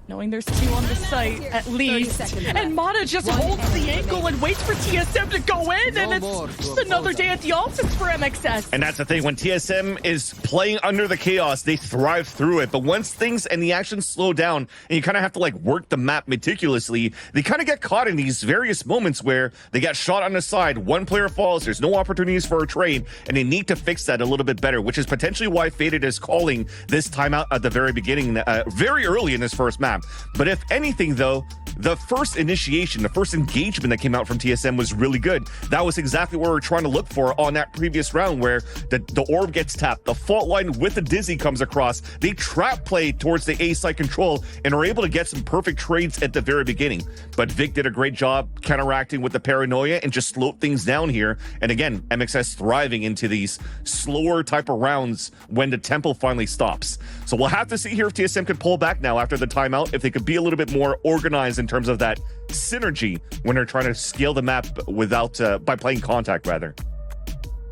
knowing there's 2 on the site at least. And Mata just holds the angle and waits for TSM to go in, and it's just another day at the office for MXS. And that's the thing, when TSM is playing under the chaos, they thrive through it. But once things and the actions slow down and you kind of have to like work the map meticulously, they kind of get caught in these various moments where they get shot on the side, one player falls, there's no opportunities for a trade, and they need to fix that a little bit better, which is potentially why Faded is calling this timeout at the very beginning, very early in this first map. But if anything, though, the first initiation, the first engagement that came out from TSM was really good. That was exactly what we were trying to look for on that previous round, where the orb gets tapped, the fault line with the Dizzy comes across, they trap play towards the A side control and are able to get some perfect trades at the very beginning. But Vic did a great job counteracting with the paranoia and just slowed things down here. And again, MXS thriving into these slower type of rounds when the tempo finally stops. So we'll have to see here if TSM could pull back now after the timeout, if they could be a little bit more organized in terms of that synergy when they're trying to scale the map without by playing contact rather.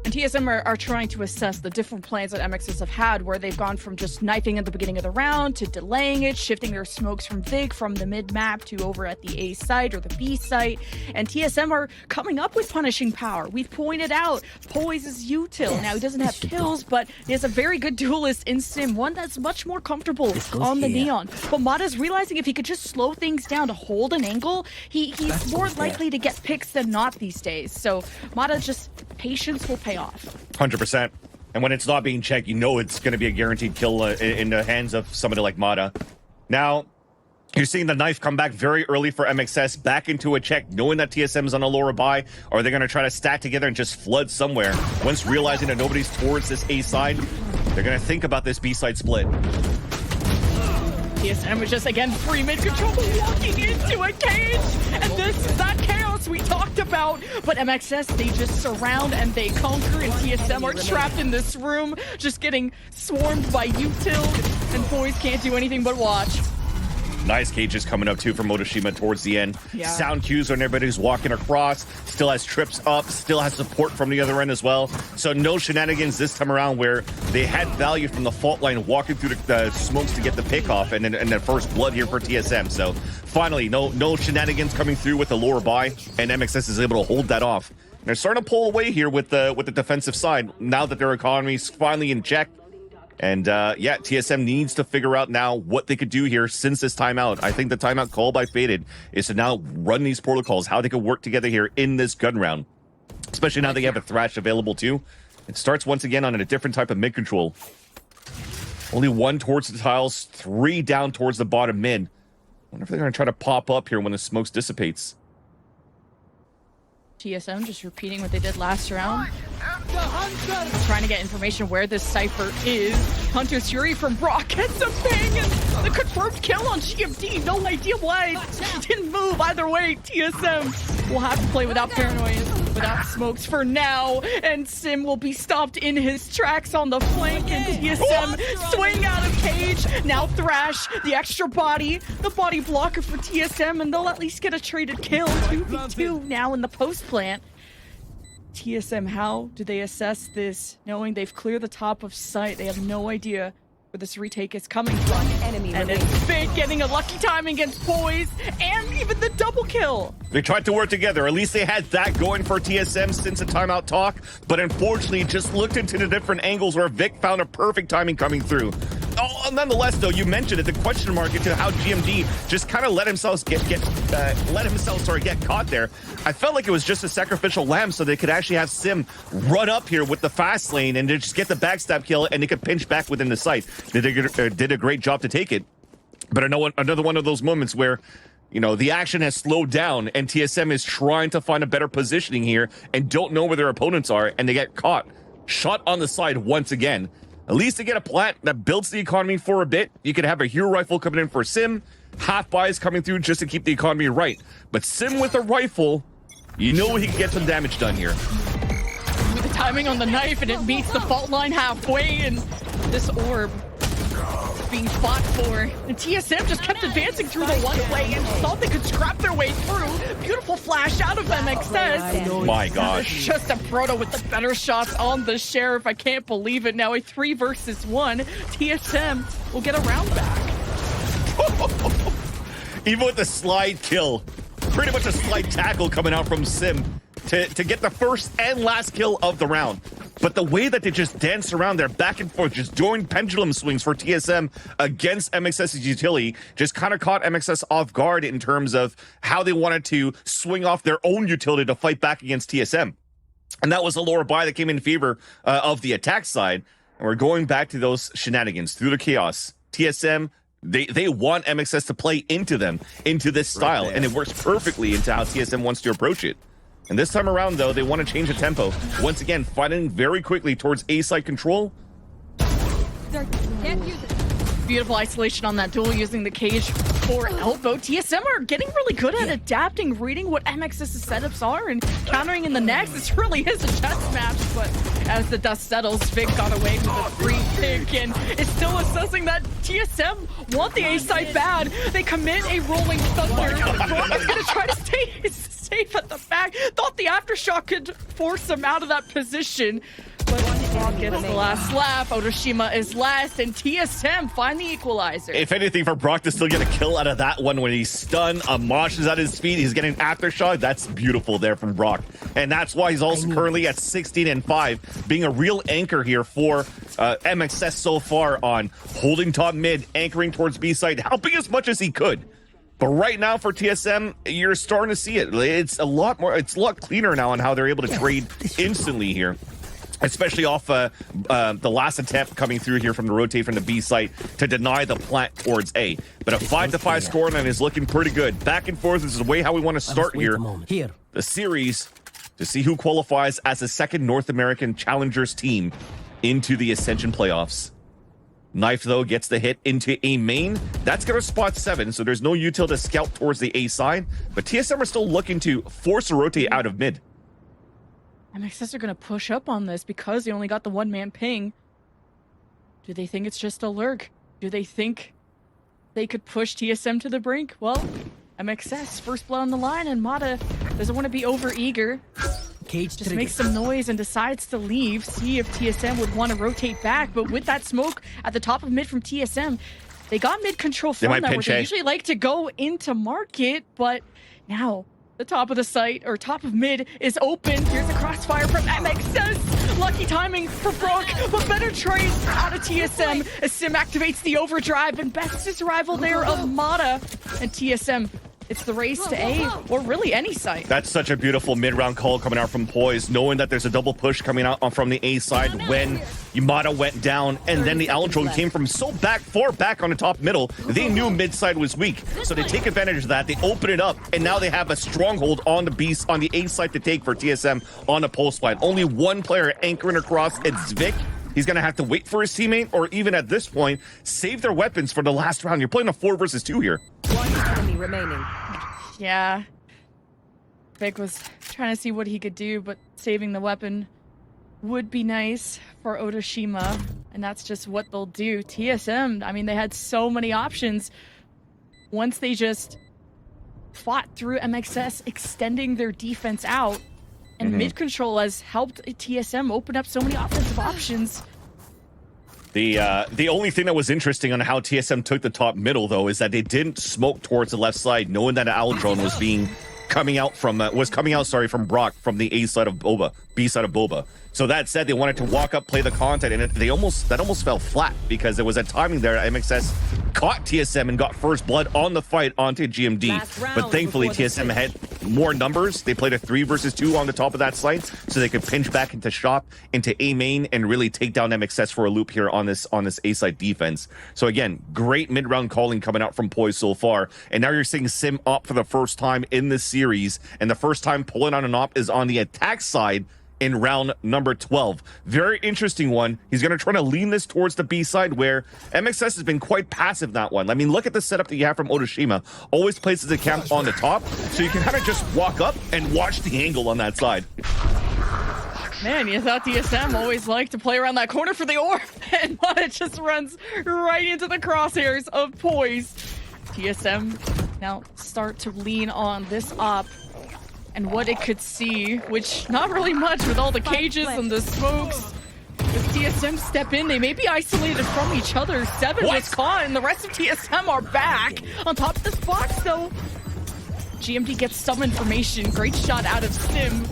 And TSM are trying to assess the different plans that MXS have had, where they've gone from just knifing at the beginning of the round to delaying it, shifting their smokes from Vig from the mid-map to over at the A site or the B site. And TSM are coming up with punishing power. We've pointed out Poise is util. Now, he doesn't have kills, but he has a very good duelist in Sim, one that's much more comfortable on the Neon. But Mata's realizing if he could just slow things down to hold an angle, he's more likely to get picks than not these days. So Mata, just patience will pay off. 100%. And when it's not being checked, you know it's going to be a guaranteed kill in the hands of somebody like Mata. Now, you're seeing the knife come back very early for MXS, back into a check, knowing that TSM is on a lower buy, or they're going to try to stack together and just flood somewhere. Once realizing that nobody's towards this A side, they're going to think about this B side split. TSM was just, again, free mid-control, walking into a cage, and this is that chaos we talked about. But MXS, they just surround and they conquer, and TSM are trapped in this room, just getting swarmed by util, and Poise can't do anything but watch. Nice cages coming up too for Motoshima towards the end. Yeah. Sound cues on everybody who's walking across. Still has trips up. Still has support from the other end as well. So no shenanigans this time around, where they had value from the fault line walking through the smokes to get the pick off, and then the first blood here for TSM. So finally, no shenanigans coming through with the lower buy, and MXS is able to hold that off. And they're starting to pull away here with the defensive side now that their economy's finally in check. And yeah, TSM needs to figure out now what they could do here since this timeout. I think the timeout called by Faded is to now run these protocols, how they could work together here in this gun round. Especially now they have a Thrash available too. It starts once again on a different type of mid control. Only 1 towards the tiles, 3 down towards the bottom mid. Wonder if they're going to try to pop up here when the smokes dissipates. TSM just repeating what they did last round. Trying to get information where this Cypher is. Hunter's Fury from Brock gets a ping, and the confirmed kill on GMD. No idea why it didn't move either way. TSM will have to play without paranoia, without smokes for now, and Sim will be stopped in his tracks on the flank, and TSM swing out of cage. Now Thrash, the extra body, the body blocker for TSM, and they'll at least get a traded kill. 2v2 now in the post plant. TSM, how do they assess this, knowing they've cleared the top of sight? They have no idea where this retake is coming from. And it's Fig getting a lucky timing against Poise, and even the double kill. They tried to work together. At least they had that going for TSM since the timeout talk, but unfortunately just looked into the different angles where Vic found a perfect timing coming through. Oh, nonetheless, though, you mentioned it, the question mark into how GMD just kind of let himself get caught there. I felt like it was just a sacrificial lamb so they could actually have Sim run up here with the fast lane and just get the backstab kill, and they could pinch back within the site. They did a great job to take it. But I know another one of those moments where, you know, the action has slowed down and TSM is trying to find a better positioning here and don't know where their opponents are, and they get caught. Shot on the side once again. At least they get a plant that builds the economy for a bit. You could have a hero rifle coming in for Sim, half buys coming through just to keep the economy right. But Sim with a rifle, you know he can get some damage done here. With the timing on the knife, and it meets the fault line halfway, and this orb being fought for. And TSM just kept advancing through the one-way and thought they could scrap their way through. Beautiful flash out of MXS. My gosh. Just a proto with the better shots on the Sheriff. I can't believe it. Now a 3 versus 1. TSM will get a round back. even with the slide kill, pretty much a slide tackle coming out from Sim to get the first and last kill of the round. But the way that they just dance around there back and forth, just doing pendulum swings for TSM against MXS's utility, just kind of caught MXS off guard in terms of how they wanted to swing off their own utility to fight back against TSM. And that was a lower buy that came in favor of the attack side. And we're going back to those shenanigans through the chaos. TSM, they want MXS to play into them, into this style, and it works perfectly into how TSM wants to approach it. And this time around, though, they want to change the tempo. Once again, fighting very quickly towards A-side control. Can't use it. Beautiful isolation on that duel using the cage for elbow. TSM are getting really good at adapting, reading what MXS's setups are and countering in the next. This really is a chess match, but as the dust settles, Vic got away with a free pick and is still assessing that TSM want the A-side bad. They commit a rolling thunder. Brock is going to try to stay safe at the back. Thought the aftershock could force him out of that position. But Brock gets the last slap. Otoshima is last, and TSM find the equalizer. If anything, for Brock to still get a kill out of that one when he's stunned, Amash is at his feet, he's getting aftershock. That's beautiful there from Brock. And that's why he's also currently at 16-5, being a real anchor here for MXS so far on holding top mid, anchoring towards B side, helping as much as he could. But right now for TSM, you're starting to see it. It's a lot cleaner now on how they're able to trade instantly here. Especially off the last attempt coming through here from the rotate from the B site to deny the plant towards A. But a 5-5 scoreline is looking pretty good. Back and forth, this is the way how we want to start here. The series to see who qualifies as the second North American Challengers team into the Ascension playoffs. Knife, though, gets the hit into A main. That's going to spot 7, so there's no util to scout towards the A side. But TSM are still looking to force a rotate out of mid. MXS are going to push up on this because they only got the one-man ping. Do they think it's just a lurk? Do they think they could push TSM to the brink? Well, MXS, first blood on the line, and Mata doesn't want to be over-eager. Cage just makes some noise and decides to leave, see if TSM would want to rotate back. But with that smoke at the top of mid from TSM, they got mid control from that, where they usually like to go into market, but now the top of the site, or top of mid, is open. Here's a crossfire from MXS. Lucky timing for Brock, but better trade out of TSM as Sim activates the overdrive and bests his rival there of Mata. And TSM, it's the race to A, or really any site. That's such a beautiful mid-round call coming out from Poise, knowing that there's a double push coming out from the A side when Yamada went down, and then the Aldrone came from so far back on the top middle. They knew mid side was weak, so they take advantage of that. They open it up, and now they have a stronghold on the A side to take for TSM on the post line. Only one player anchoring across. It's Vic. He's going to have to wait for his teammate, or even at this point, save their weapons for the last round. You're playing a 4 versus 2 here. One enemy remaining. Yeah. Vic was trying to see what he could do, but saving the weapon would be nice for Otoshima, and that's just what they'll do. TSM, I mean, they had so many options once they just fought through MXS, extending their defense out. And mid control has helped TSM open up so many offensive options. The only thing that was interesting on how TSM took the top middle, though, is that they didn't smoke towards the left side, knowing that Aldrone was coming out from Brock from the A side of Boba, B side of Boba. So that said, they wanted to walk up, play the content, and that almost fell flat because there was a timing there. MXS caught TSM and got first blood on the fight onto GMD. But thankfully, TSM had more numbers. They played a 3 versus 2 on the top of that site, so they could pinch back into shop, into A main, and really take down MXS for a loop here on this A side defense. So again, great mid-round calling coming out from Poise so far. And now you're seeing Sim op for the first time in this series, and the first time pulling on an op is on the attack side in round number 12. Very interesting one. He's going to try to lean this towards the B side, where MXS has been quite passive that one. I mean, look at the setup that you have from Otoshima. Always places the camp on the top, so you can kind of just walk up and watch the angle on that side. Man, you thought TSM always liked to play around that corner for the orb, and it just runs right into the crosshairs of Poise. TSM now start to lean on this op and what it could see, which not really much with all the cages and the smokes. If TSM step in, they may be isolated from each other. 7 was caught, and the rest of TSM are back. On top of this box, though, GMD gets some information. Great shot out of Sim.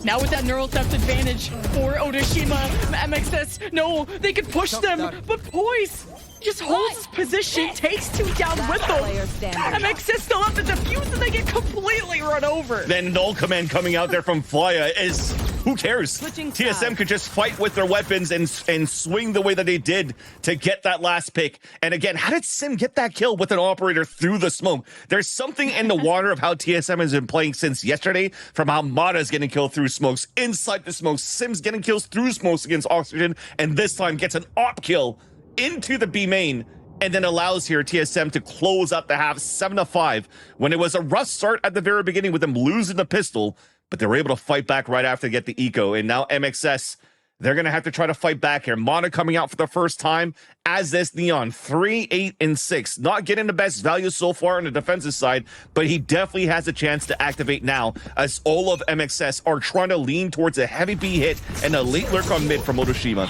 Now with that neural theft advantage for Otoshima, MXS, no, they can push them, but Poise just holds his position, takes 2 down with them. MXS still have the defuse, and they get completely run over. Then null command coming out there from Flya is, who cares? TSM could just fight with their weapons and swing the way that they did to get that last pick. And again, how did Sim get that kill with an operator through the smoke? There's something in the water of how TSM has been playing since yesterday, from how Mata's getting killed through smokes, inside the smokes, Sim's getting kills through smokes against Oxygen, and this time gets an op kill into the B main, and then allows here TSM to close up the half 7-5 when it was a rough start at the very beginning with them losing the pistol, but they were able to fight back right after to get the eco. And now MXS, they're going to have to try to fight back here. Mana coming out for the first time, as this Neon, 3, 8, and 6. Not getting the best value so far on the defensive side, but he definitely has a chance to activate now, as all of MXS are trying to lean towards a heavy B hit and a late lurk on mid from Otoshima.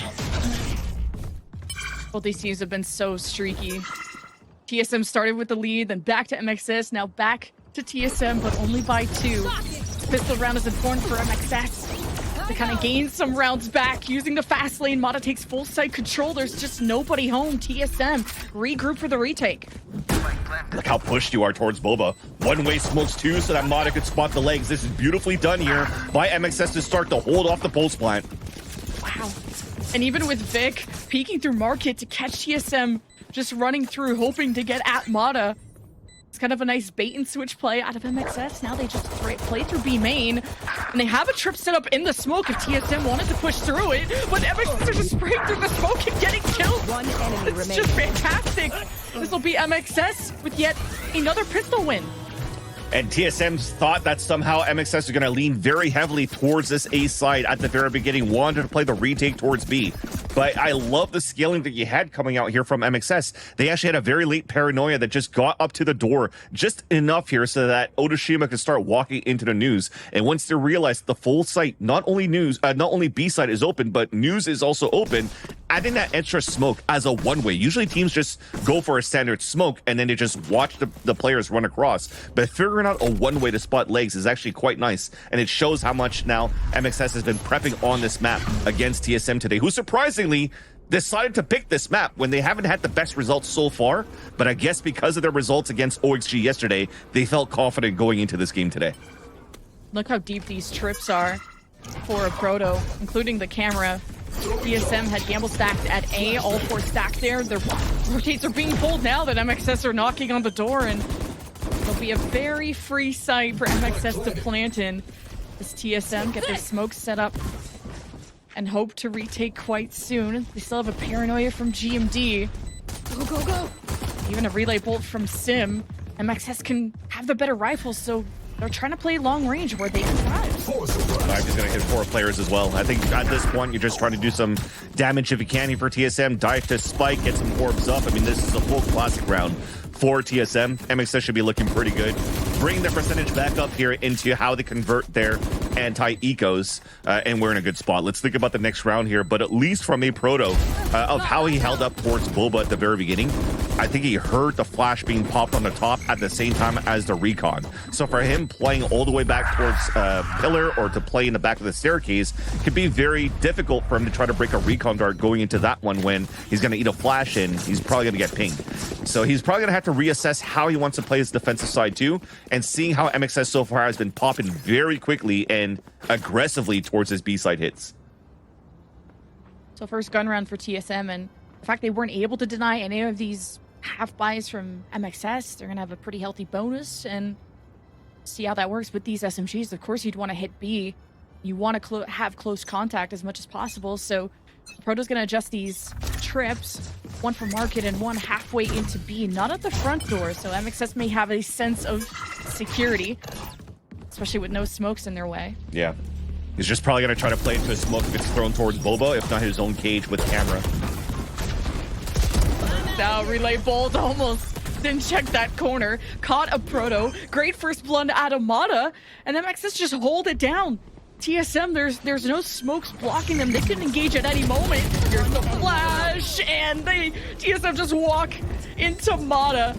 Both these teams have been so streaky. TSM started with the lead, then back to MXS, now back to TSM, but only by 2. Pistol round is important for MXS to kind of gain some rounds back using the fast lane. Mata takes full site control. There's just nobody home. TSM regroup for the retake. Look how pushed you are towards Boba. One-way smokes 2 so that Mata could spot the legs. This is beautifully done here by MXS to start to hold off the pulse plant. Wow. And even with Vic peeking through market to catch TSM just running through, hoping to get at Mata. It's kind of a nice bait and switch play out of MXS. Now they just play through B main, and they have a trip set up in the smoke if TSM wanted to push through it, but MXS are just spraying through the smoke and getting killed. One enemy It's just fantastic. This will be MXS with yet another pistol win. And TSM's thought that somehow MXS is going to lean very heavily towards this A side at the very beginning, wanted to play the retake towards B. But I love the scaling that you had coming out here from MXS. They actually had a very late paranoia that just got up to the door just enough here so that Otoshima could start walking into the news. And once they realized the full site, not only B side is open, but news is also open, adding that extra smoke as a one-way. Usually teams just go for a standard smoke and then they just watch the players run across. But figuring out a one-way to spot legs is actually quite nice. And it shows how much now MXS has been prepping on this map against TSM today, who surprisingly decided to pick this map when they haven't had the best results so far. But I guess because of their results against OXG yesterday, they felt confident going into this game today. Look how deep these trips are for a Proto, including the camera. TSM had Gamble stacked at A, all 4 stacked there. Their rotates are being pulled now that MXS are knocking on the door, and it'll be a very free site for MXS to plant in. As TSM get their smoke set up and hope to retake quite soon. They still have a paranoia from GMD. Go, go, go! Even a relay bolt from Sim. MXS can have the better rifles, so they're trying to play long range where they can thrive. Dive is going to hit 4 players as well. I think at this point, you're just trying to do some damage if you can for TSM. Dive to spike, get some orbs up. I mean, this is a full classic round for TSM. MXS should be looking pretty good. Bring the percentage back up here into how they convert their anti-ecos, and we're in a good spot. Let's think about the next round here, but at least from a Proto, of how he held up towards Boba at the very beginning, I think he heard the flash being popped on the top at the same time as the recon. So for him playing all the way back towards Pillar or to play in the back of the staircase could be very difficult for him to try to break a recon dart going into that one when he's going to eat a flash and he's probably going to get pinged. So he's probably going to have to reassess how he wants to play his defensive side too, and seeing how MXS so far has been popping very quickly and aggressively towards his B-side hits. So first gun round for TSM, and the fact they weren't able to deny any of these half buys from MXS, they're going to have a pretty healthy bonus, and see how that works with these SMGs. Of course, you'd want to hit B. You want to have close contact as much as possible, so Proto's going to adjust these trips, one from market and one halfway into B, not at the front door, so MXS may have a sense of security, especially with no smokes in their way. Yeah. He's just probably going to try to play into a smoke if it's thrown towards Boba, if not his own cage with camera. Now relay bolt almost didn't check that corner. Caught a Proto. Great first blood out of Mata, and MXS just hold it down. TSM, there's no smokes blocking them. They can engage at any moment. Here's the flash, and TSM just walk into Mata.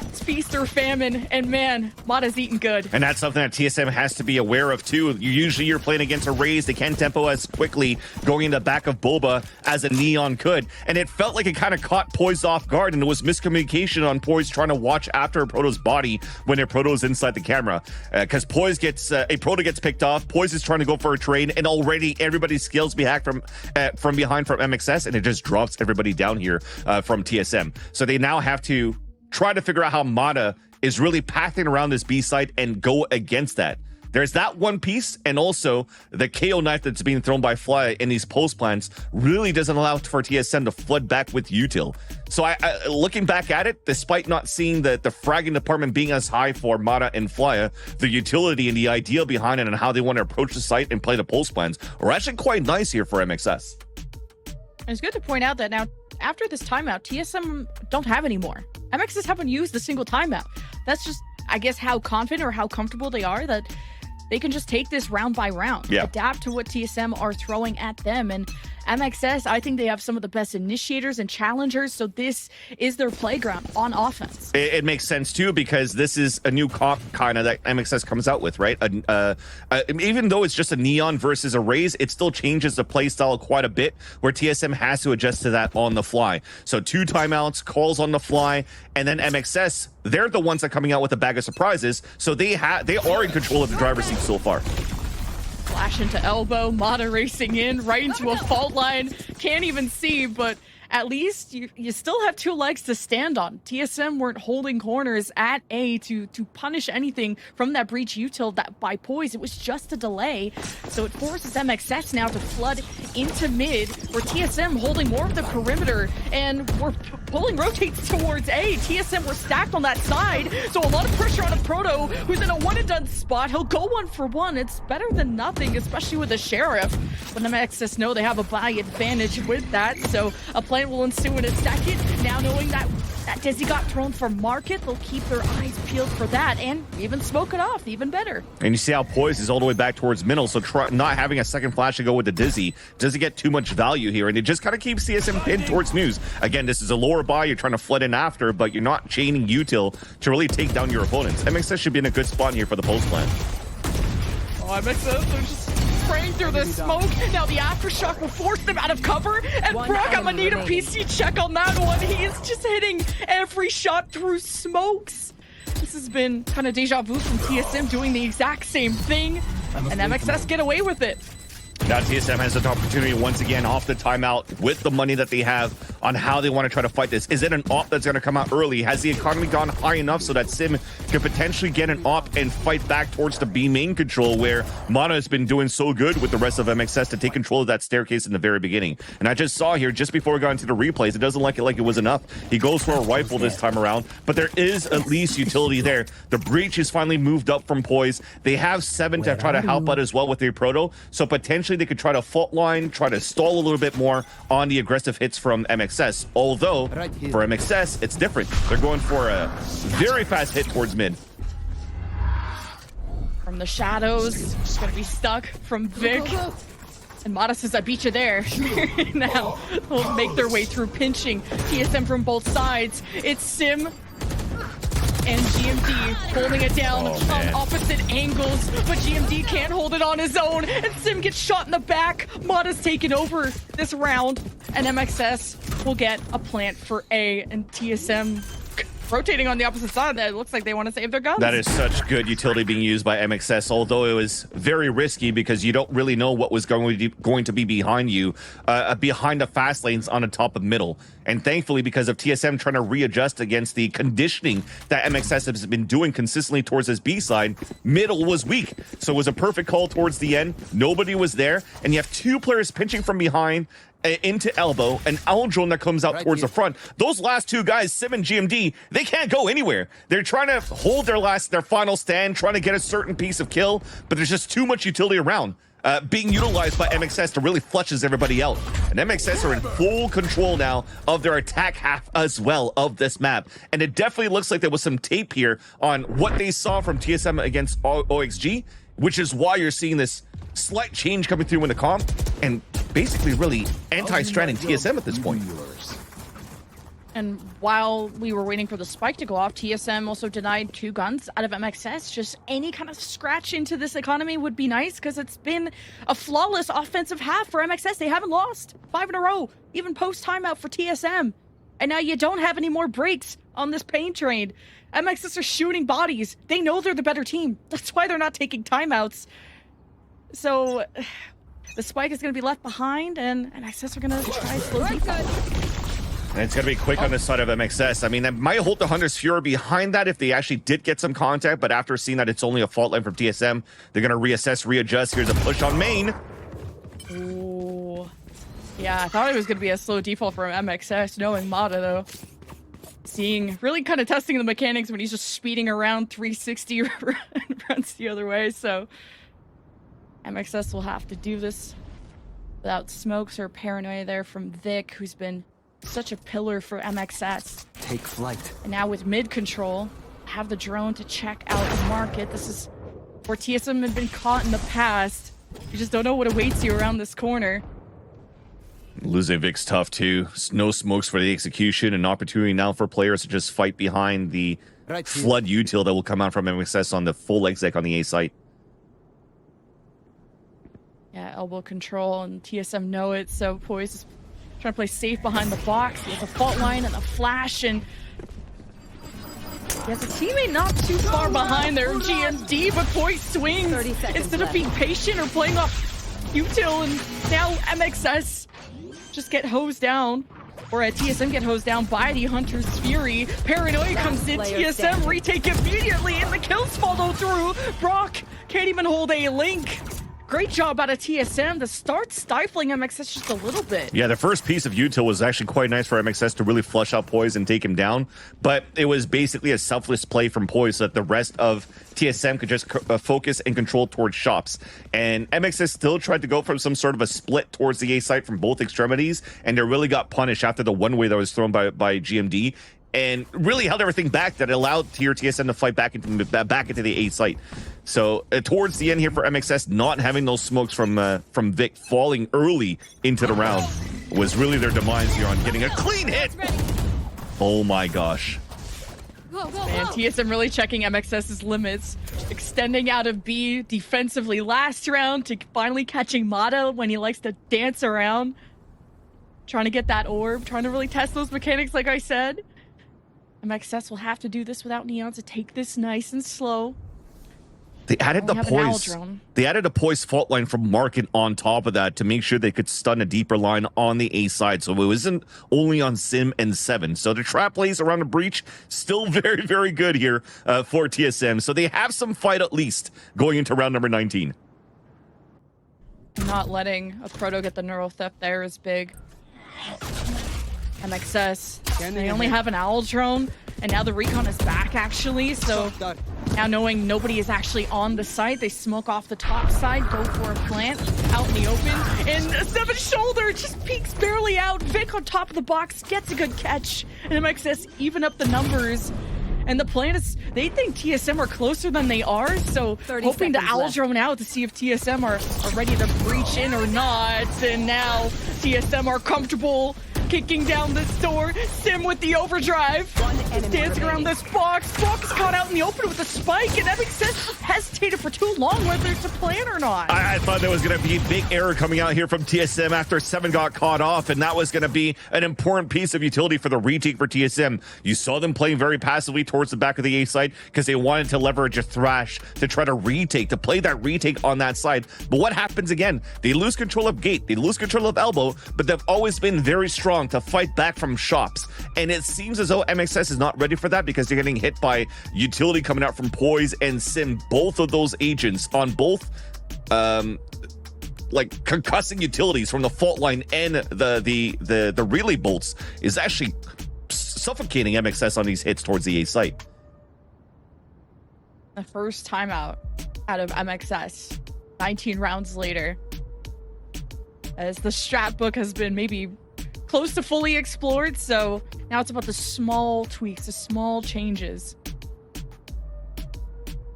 It's feast or famine, and man, Mata's eating good. And that's something that TSM has to be aware of too. You're playing against a Raze. They can't tempo as quickly going in the back of Boba as a Neon could. And it felt like it kind of caught Poise off guard, and it was miscommunication on Poise trying to watch after a Proto's body when their Proto is inside the camera. Because Poise gets, a Proto gets picked off, Poise is trying to go for a trade, and already everybody's skills be hacked from behind from MXS, and it just drops everybody down here from TSM. So they now have to try to figure out how Mata is really pathing around this B site and go against that. There's that one piece, and also the KO knife that's being thrown by Fly in these post plants really doesn't allow for TSM to flood back with util. So I looking back at it, despite not seeing the fragging department being as high for Mata and Flya, the utility and the idea behind it and how they want to approach the site and play the post plans are actually quite nice here for MXS. It's good to point out that now, after this timeout, TSM don't have any more. MXS haven't used a single timeout. That's just, I guess, how confident or how comfortable they are that they can just take this round by round, adapt to what TSM are throwing at them. And MXS, I think they have some of the best initiators and challengers, so this is their playground on offense. It makes sense too, because this is a new comp kind of that MXS comes out with, right? Even though it's just a Neon versus a Raze, it still changes the play style quite a bit, where TSM has to adjust to that on the fly. So 2 timeouts, calls on the fly, and then MXS, they're the ones that are coming out with a bag of surprises, so they are in control of the driver's seat so far. Flash into elbow, Mata racing in, right into a fault line. Can't even see, but at least you still have 2 legs to stand on. TSM weren't holding corners at A to punish anything from that breach util that by Poise. It was just a delay. So it forces MXS now to flood into mid, where TSM holding more of the perimeter, and we're pulling rotates towards A. TSM were stacked on that side, so a lot of pressure on a Proto who's in a one-and-done spot. He'll go 1-for-1. It's better than nothing, especially with the Sheriff. But MXS know they have a buy advantage with that, so a play will ensue in a second. Now knowing that Dizzy got thrown for market, they'll keep their eyes peeled for that and even smoke it off even better. And you see how Poise is all the way back towards middle, so not having a second flash to go with the Dizzy doesn't get too much value here, and it just kind of keeps CSM pinned towards news. Again, this is a lower buy, you're trying to flood in after, but you're not chaining util to really take down your opponents. MXS should be in a good spot here for the post plan. Oh, MXS, they're just spraying through the smoke. Now the aftershock will force them out of cover. And Brock, I'm gonna need a PC check on that one. He is just hitting every shot through smokes. This has been kind of deja vu from TSM doing the exact same thing. And MXS get away with it. Now TSM has an opportunity once again off the timeout with the money that they have on how they want to try to fight this. Is it an op that's going to come out early? Has the economy gone high enough so that Sim could potentially get an op and fight back towards the B main control, where Mana has been doing so good with the rest of MXS to take control of that staircase in the very beginning? And I just saw here, just before we got into the replays, it doesn't like it was enough. He goes for a rifle this time around, but there is at least utility there. The breach is finally moved up from Poise. They have 7 to try to help out as well with their Proto, so potentially they could try to fault line, try to stall a little bit more on the aggressive hits from MXS. Although, for MXS, it's different. They're going for a very fast hit towards mid. From the shadows, it's gonna be stuck from Vic. And Mata says, I beat you there. Now, they'll make their way through pinching TSM from both sides. It's Sim and GMD holding it down on opposite angles, but GMD can't hold it on his own, and Sim gets shot in the back. Mata's taken over this round, and MXS will get a plant for A, and TSM rotating on the opposite side. That looks like they want to save their guns. That is such good utility being used by MXS, although it was very risky because you don't really know what was going to be behind you, behind the fast lanes on the top of middle. And thankfully, because of TSM trying to readjust against the conditioning that MXS has been doing consistently towards this B side, middle was weak. So it was a perfect call towards the end. Nobody was there, and you have 2 players pinching from behind into elbow, and Aldron that comes out towards the front. Those last 2 guys, Sim and GMD, they can't go anywhere. They're trying to hold their final stand, trying to get a certain piece of kill, but there's just too much utility around. Being utilized by MXS to really flushes everybody out. And MXS are in full control now of their attack half as well of this map. And it definitely looks like there was some tape here on what they saw from TSM against OXG. which is why you're seeing this slight change coming through in the comp and basically really anti-stranding TSM at this point. And while we were waiting for the spike to go off, TSM also denied 2 guns out of MXS. Just any kind of scratch into this economy would be nice, because it's been a flawless offensive half for MXS. They haven't lost 5 in a row, even post timeout for TSM. And now you don't have any more breaks on this pain train. MXS are shooting bodies. They know they're the better team. That's why they're not taking timeouts. So the spike is going to be left behind, and MXS are going to try slow defense. And it's going to be quick on the side of MXS. I mean, that might hold the Hunter's Fury behind that if they actually did get some contact, but after seeing that it's only a fault line from TSM, they're going to reassess, readjust. Here's a push on main. Ooh. Yeah, I thought it was going to be a slow default from MXS, knowing Mata, though. Really kind of testing the mechanics when he's just speeding around 360 and runs the other way, so MXS will have to do this without smokes or paranoia there from Vic, who's been such a pillar for MXS. Take flight. And now with mid control, have the drone to check out the market. This is where TSM had been caught in the past. You just don't know what awaits you around this corner. Losing Vic's tough too. No smokes for the execution. An opportunity now for players to just fight behind the flood util that will come out from MXS on the full exec on the A site. Yeah, elbow control, and TSM know it, so Poise is trying to play safe behind the box. He has a fault line and a flash, and he has a teammate not too far behind there, GMD, but Poise swings instead of being patient or playing off util, and now MXS just get hosed down, or at TSM get hosed down by the Hunter's Fury. Paranoia comes in, TSM retake immediately, and the kills follow through. Brock can't even hold a link. Great job out of TSM to start stifling MXS just a little bit. Yeah, the first piece of util was actually quite nice for MXS to really flush out Poise and take him down, but it was basically a selfless play from Poise so that the rest of TSM could just focus and control towards shops. And MXS still tried to go for some sort of a split towards the A site from both extremities, and they really got punished after the one way that was thrown by GMD, and really held everything back that allowed TSM to fight back into the A site. So towards the end here for MXS, not having those smokes from Vic falling early into the round was really their demise here on getting a clean hit. Oh my gosh. And TSM really checking MXS's limits, extending out of B defensively last round to finally catching Mata when he likes to dance around, trying to get that orb, trying to really test those mechanics like I said. MXS will have to do this without Neon to take this nice and slow. They added a Poise fault line from Market on top of that to make sure they could stun a deeper line on the A side, so it wasn't only on Sim and 7. So the trap plays around the breach still very, very good here for TSM. So they have some fight at least going into round number 19. Not letting a Proto get the neural theft there is big. MXS, they only have an owl drone, and now the recon is back actually, so now knowing nobody is actually on the site, they smoke off the top side, go for a plant out in the open, and 7 shoulder just peeks barely out. Vic on top of the box gets a good catch, and MXS even up the numbers. And the plan is, they think TSM are closer than they are, so hoping to owl drone out to see if TSM are ready to breach in or not. And now TSM are comfortable kicking down this door. Sim with the overdrive, dancing around this box. Brock is caught out in the open with a spike, and MXS hesitated for too long whether it's a plan or not. I thought there was going to be a big error coming out here from TSM after 7 got caught off, and that was going to be an important piece of utility for the retake for TSM. You saw them playing very passively towards the back of the A side because they wanted to leverage a thrash to try to retake, to play that retake on that side. But what happens again? They lose control of gate, they lose control of elbow, but they've always been very strong to fight back from shops. And it seems as though MXS is not ready for that because they're getting hit by utility coming out from Poise and Sim. Both of those agents on both like concussing utilities from the fault line and the relay bolts is actually suffocating MXS on these hits towards the A site. The first timeout out of MXS 19 rounds later, as the strat book has been maybe close to fully explored, so now it's about the small tweaks, the small changes.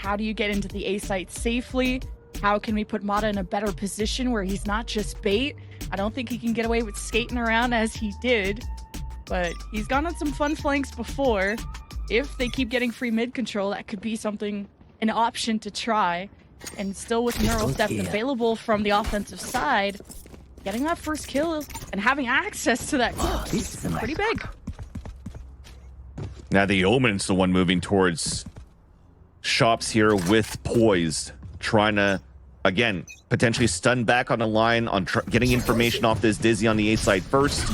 How do you get into the A site safely? How can we put Mata in a better position where he's not just bait? I don't think he can get away with skating around as he did, but he's gone on some fun flanks before. If they keep getting free mid control, that could be something, an option to try. And still with neural theft available from the offensive side, getting that first kill and having access to that kill is pretty big. Now the Omen's the one moving towards shops here with Poised, trying to, again, potentially stun back on the line, on getting information off this Dizzy on the A side first.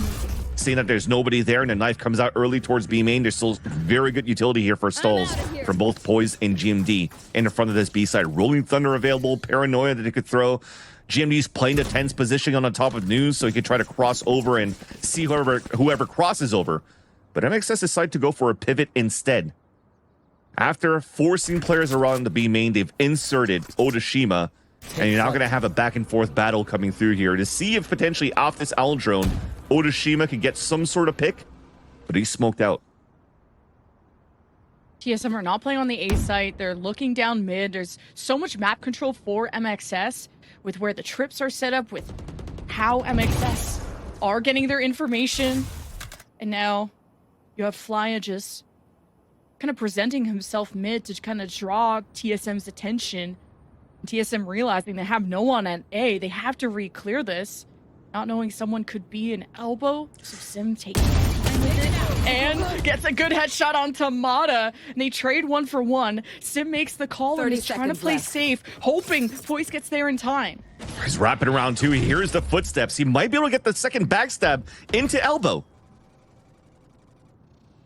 Seeing that there's nobody there and the knife comes out early towards B main, there's still very good utility here for stalls from both Poised and GMD. In front of this B side, Rolling Thunder available, Paranoia that they could throw. GMD's playing the tense positioning on the top of News so he could try to cross over and see whoever crosses over. But MXS decided to go for a pivot instead. After forcing players around the B main, they've inserted Odashima, and you're now going to have a back and forth battle coming through here to see if potentially off this owl drone, Odashima could get some sort of pick, but he's smoked out. TSM are not playing on the A site. They're looking down mid. There's so much map control for MXS with where the trips are set up, with how MXS are getting their information. And now you have Flya just kind of presenting himself mid to kind of draw TSM's attention. TSM realizing they have no one at A. They have to re-clear this. Not knowing someone could be an elbow. So Sim taking time with it and gets a good headshot onto Mata. And they trade 1 for 1. Sim makes the call and is trying to play safe, hoping Voice gets there in time. He's wrapping around too. He hears the footsteps. He might be able to get the second backstab into elbow.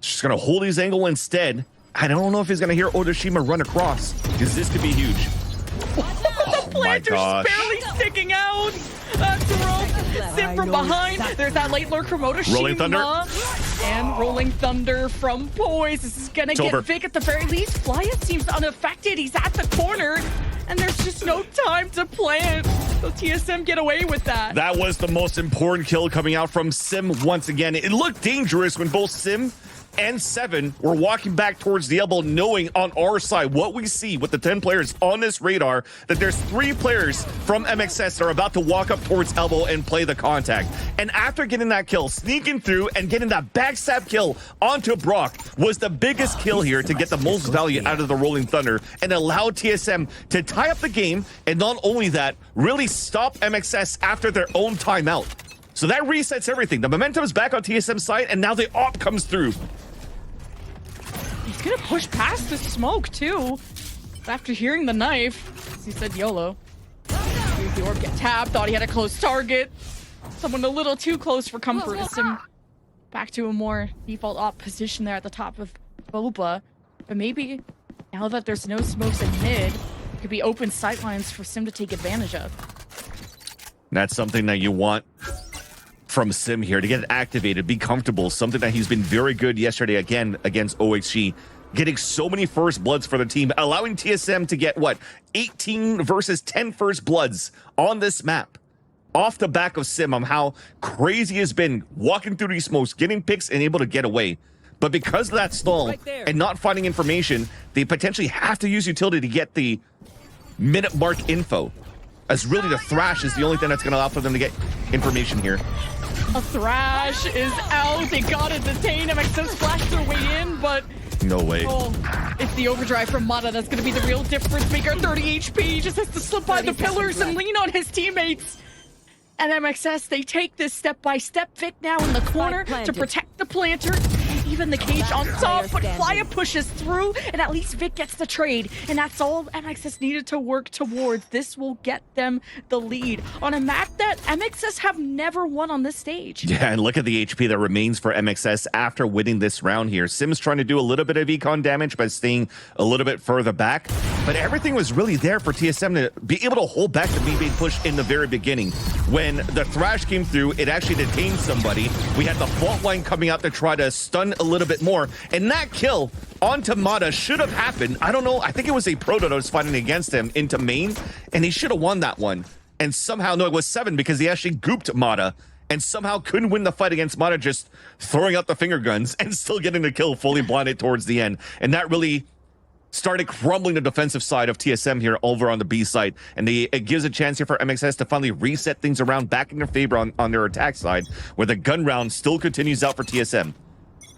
Just going to hold his angle instead. I don't know if he's going to hear Odashima run across, because this could be huge. The planter's barely sticking out. That's rough. Sim from behind. There's that late lurk from Odashima. Rolling Thunder. And Rolling Thunder from Poise. This is going to get Vic at the very least. Flya seems unaffected. He's at the corner. And there's just no time to plant. So TSM get away with that. That was the most important kill coming out from Sim once again. It looked dangerous when both Sim and 7 were walking back towards the elbow, knowing on our side what we see with the 10 players on this radar, that there's 3 players from MXS that are about to walk up towards elbow and play the contact. And after getting that kill, sneaking through and getting that backstab kill onto Brock was the biggest kill here to get the most value out of the Rolling Thunder and allow TSM to tie up the game, and not only that, really stop MXS after their own timeout. So that resets everything. The momentum is back on TSM's side, and now the op comes through. He's gonna push past the smoke too. After hearing the knife, he said YOLO. The orb get tapped, thought he had a close target. Someone a little too close for comfort. Sim back to a more default op position there at the top of Boba. But maybe now that there's no smokes in mid, it could be open sightlines for Sim to take advantage of. That's something that you want from Sim here, to get it activated, be comfortable, something that he's been very good yesterday again against OHG, getting so many first bloods for the team, allowing TSM to get, 18 versus 10 first bloods on this map. Off the back of Sim on how crazy he has been walking through these smokes, getting picks and able to get away. But because of that stall and not finding information, they potentially have to use utility to get the minute mark info. As really the Thrash is the only thing that's going to allow for them to get information here. A Thrash is out. They gotta detain him. MXS splashed their way in, but no way. Oh, it's the overdrive from Mata that's gonna be the real difference maker. 30 HP. He just has to slip by the pillars and lean on his teammates. And MXS, they take this step by step. Vic now in the corner to protect the planter. Even the cage on top, but Flya pushes through, and at least Vic gets the trade. And that's all MXS needed to work towards. This will get them the lead on a map that MXS have never won on this stage. Yeah, and look at the HP that remains for MXS after winning this round here. Sim's trying to do a little bit of econ damage by staying a little bit further back, but everything was really there for TSM to be able to hold back the B-bait push in the very beginning. When the Thrash came through, it actually detained somebody. We had the fault line coming out to try to stun a little bit more, and that kill onto Mata should have happened. I don't know, I think it was a Proto that was fighting against him into main, and he should have won that one. And somehow, no, it was 7 because he actually gooped Mata and somehow couldn't win the fight against Mata, just throwing out the finger guns and still getting the kill fully blinded towards the end. And that really started crumbling the defensive side of TSM here over on the B side. And it gives a chance here for MXS to finally reset things around back in their favor on their attack side, where the gun round still continues out for TSM.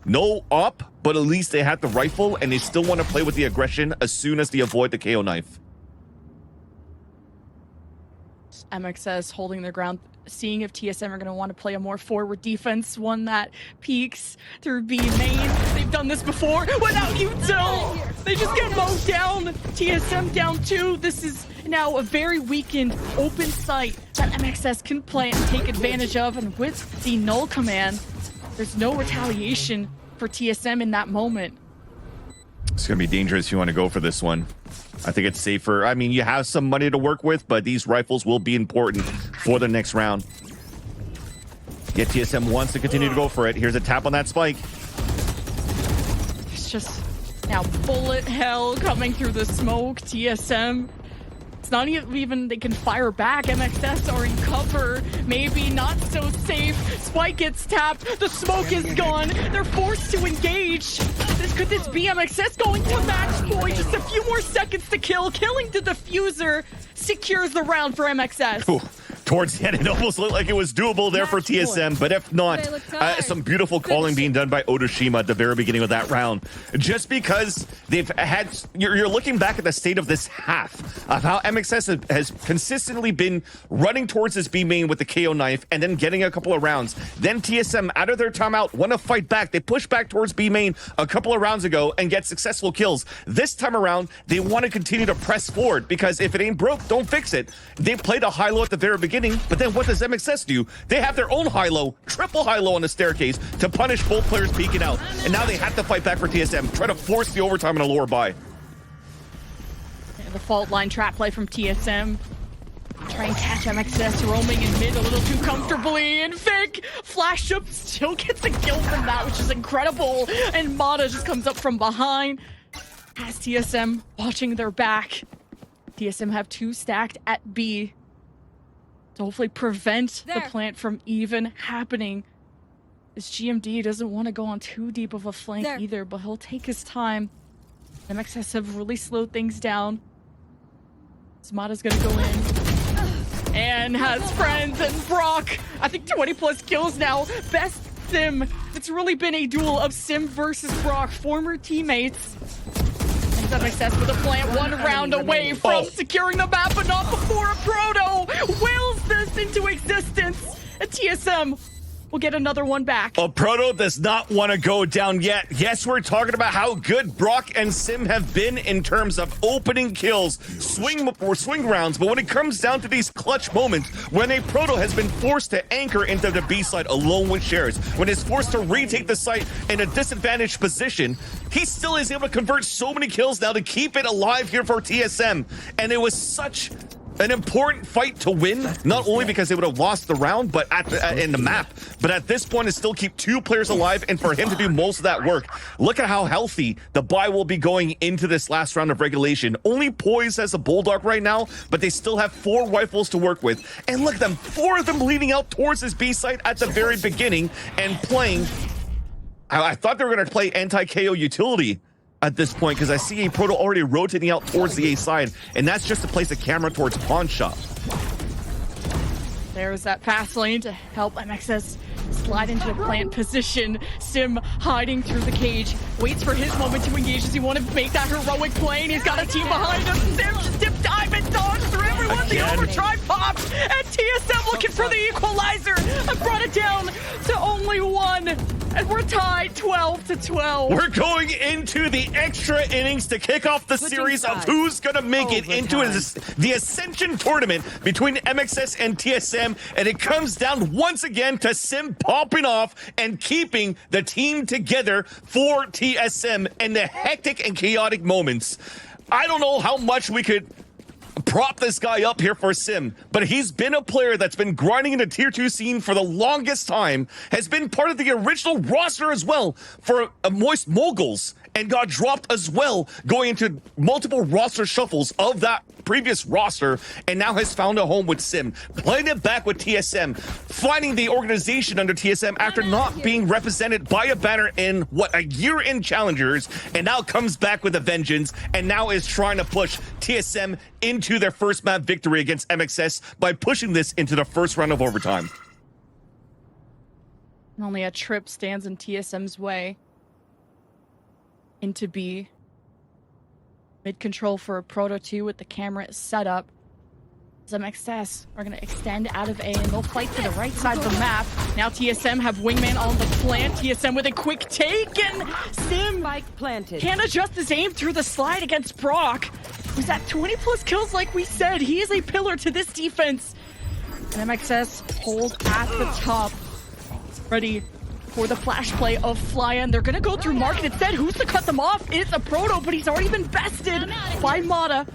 No op, but at least they had the rifle, and they still want to play with the aggression as soon as they avoid the KO knife. MXS holding their ground, seeing if TSM are going to want to play a more forward defense, one that peeks through B main. They've done this before without Util. They just get mowed down. TSM down 2. This is now a very weakened open site that MXS can play and take advantage of. And with the null command, there's no retaliation for TSM in that moment. It's going to be dangerous if you want to go for this one. I think it's safer. I mean, you have some money to work with, but these rifles will be important for the next round. Yet TSM wants to continue to go for it. Here's a tap on that spike. It's just now bullet hell coming through the smoke. TSM, it's not even they can fire back. MXS are in cover. Maybe not so safe. Spike gets tapped. The smoke is gone. They're forced to engage. Could this be MXS going to match point? Just a few more seconds to kill. Killing the diffuser secures the round for MXS. Ooh. Towards the end, it almost looked like it was doable there for TSM, but if not, some beautiful calling being done by Otoshima at the very beginning of that round. Just because they've had, you're looking back at the state of this half of how MXS has consistently been running towards this B main with the KO knife and then getting a couple of rounds. Then TSM, out of their timeout, want to fight back. They push back towards B main a couple of rounds ago and get successful kills. This time around, they want to continue to press forward because if it ain't broke, don't fix it. They played a high-low at the very beginning. But then what does MXS do? They have their own high-low, triple high-low on the staircase to punish both players peeking out. And now they have to fight back for TSM, try to force the overtime in a lower buy. The fault line trap play from TSM. Try and catch MXS roaming in mid a little too comfortably. And Vic, flash up, still gets a kill from that, which is incredible. And Mata just comes up from behind. Has TSM watching their back. TSM have 2 stacked at B to hopefully prevent the plant from even happening. This GMD doesn't want to go on too deep of a flank either, but he'll take his time. MXS have really slowed things down. Smada's gonna go in. And has friends and Brock. I think 20 plus kills now. Best sim. It's really been a duel of sim versus Brock, former teammates. MXS with a plant 1 round away from securing the map, but not before a Proto wills this into existence. And TSM will get another one back. A Proto does not want to go down yet. Yes, we're talking about how good Brock and Sim have been in terms of opening kills, swing rounds, but when it comes down to these clutch moments, when a Proto has been forced to anchor into the B side alone with shares, when it's forced to retake the site in a disadvantaged position, he still is able to convert so many kills now to keep it alive here for TSM. And it was such an important fight to win, not only because they would have lost the round, but in the map, but at this point, to still keep 2 players alive and for him to do most of that work. Look at how healthy the buy will be going into this last round of regulation. Only Poise has a Bulldog right now, but they still have 4 rifles to work with. And look at them, 4 of them leading out towards this B site at the very beginning and playing. I thought they were going to play anti-KO utility at this point, because I see a Proto already rotating out towards the A side, and that's just to place a camera towards Pawn Shop. There's that pass lane to help MXS slide into a plant position. Sim hiding through the cage, waits for his moment to engage. Does he want to make that heroic play? And he's got a team behind him. Sim just dip dive and dodge through everyone. The overdrive pops, and TSM looking for the equalizer. I brought it down to only 1. And we're tied 12-12. We're going into the extra innings to kick off the series of who's going to make it into the Ascension Tournament between MXS and TSM. And it comes down once again to Sim popping off and keeping the team together for TSM in the hectic and chaotic moments. I don't know how much we could prop this guy up here for Sim, but he's been a player that's been grinding in the tier 2 scene for the longest time, has been part of the original roster as well for Moist Moguls, and got dropped as well, going into multiple roster shuffles of that previous roster, and now has found a home with Sim, playing it back with TSM, finding the organization under TSM after not being represented by a banner in a year in Challengers, and now comes back with a vengeance, and now is trying to push TSM into their first map victory against MXS by pushing this into the first round of overtime. Only a trip stands in TSM's way. Into B. Mid control for a Proto 2 with the camera set up. MXS are going to extend out of A and they'll fight to the right side of the map. Now TSM have Wingman on the plant. TSM with a quick take, and Sim can't adjust his aim through the slide against Brock, who's at 20 plus kills like we said. He is a pillar to this defense. And MXS hold at the top. Ready for the flash play of Fly, and they're gonna go through Market instead. Who's to cut them off? It's a Proto, but he's already been bested by Mata.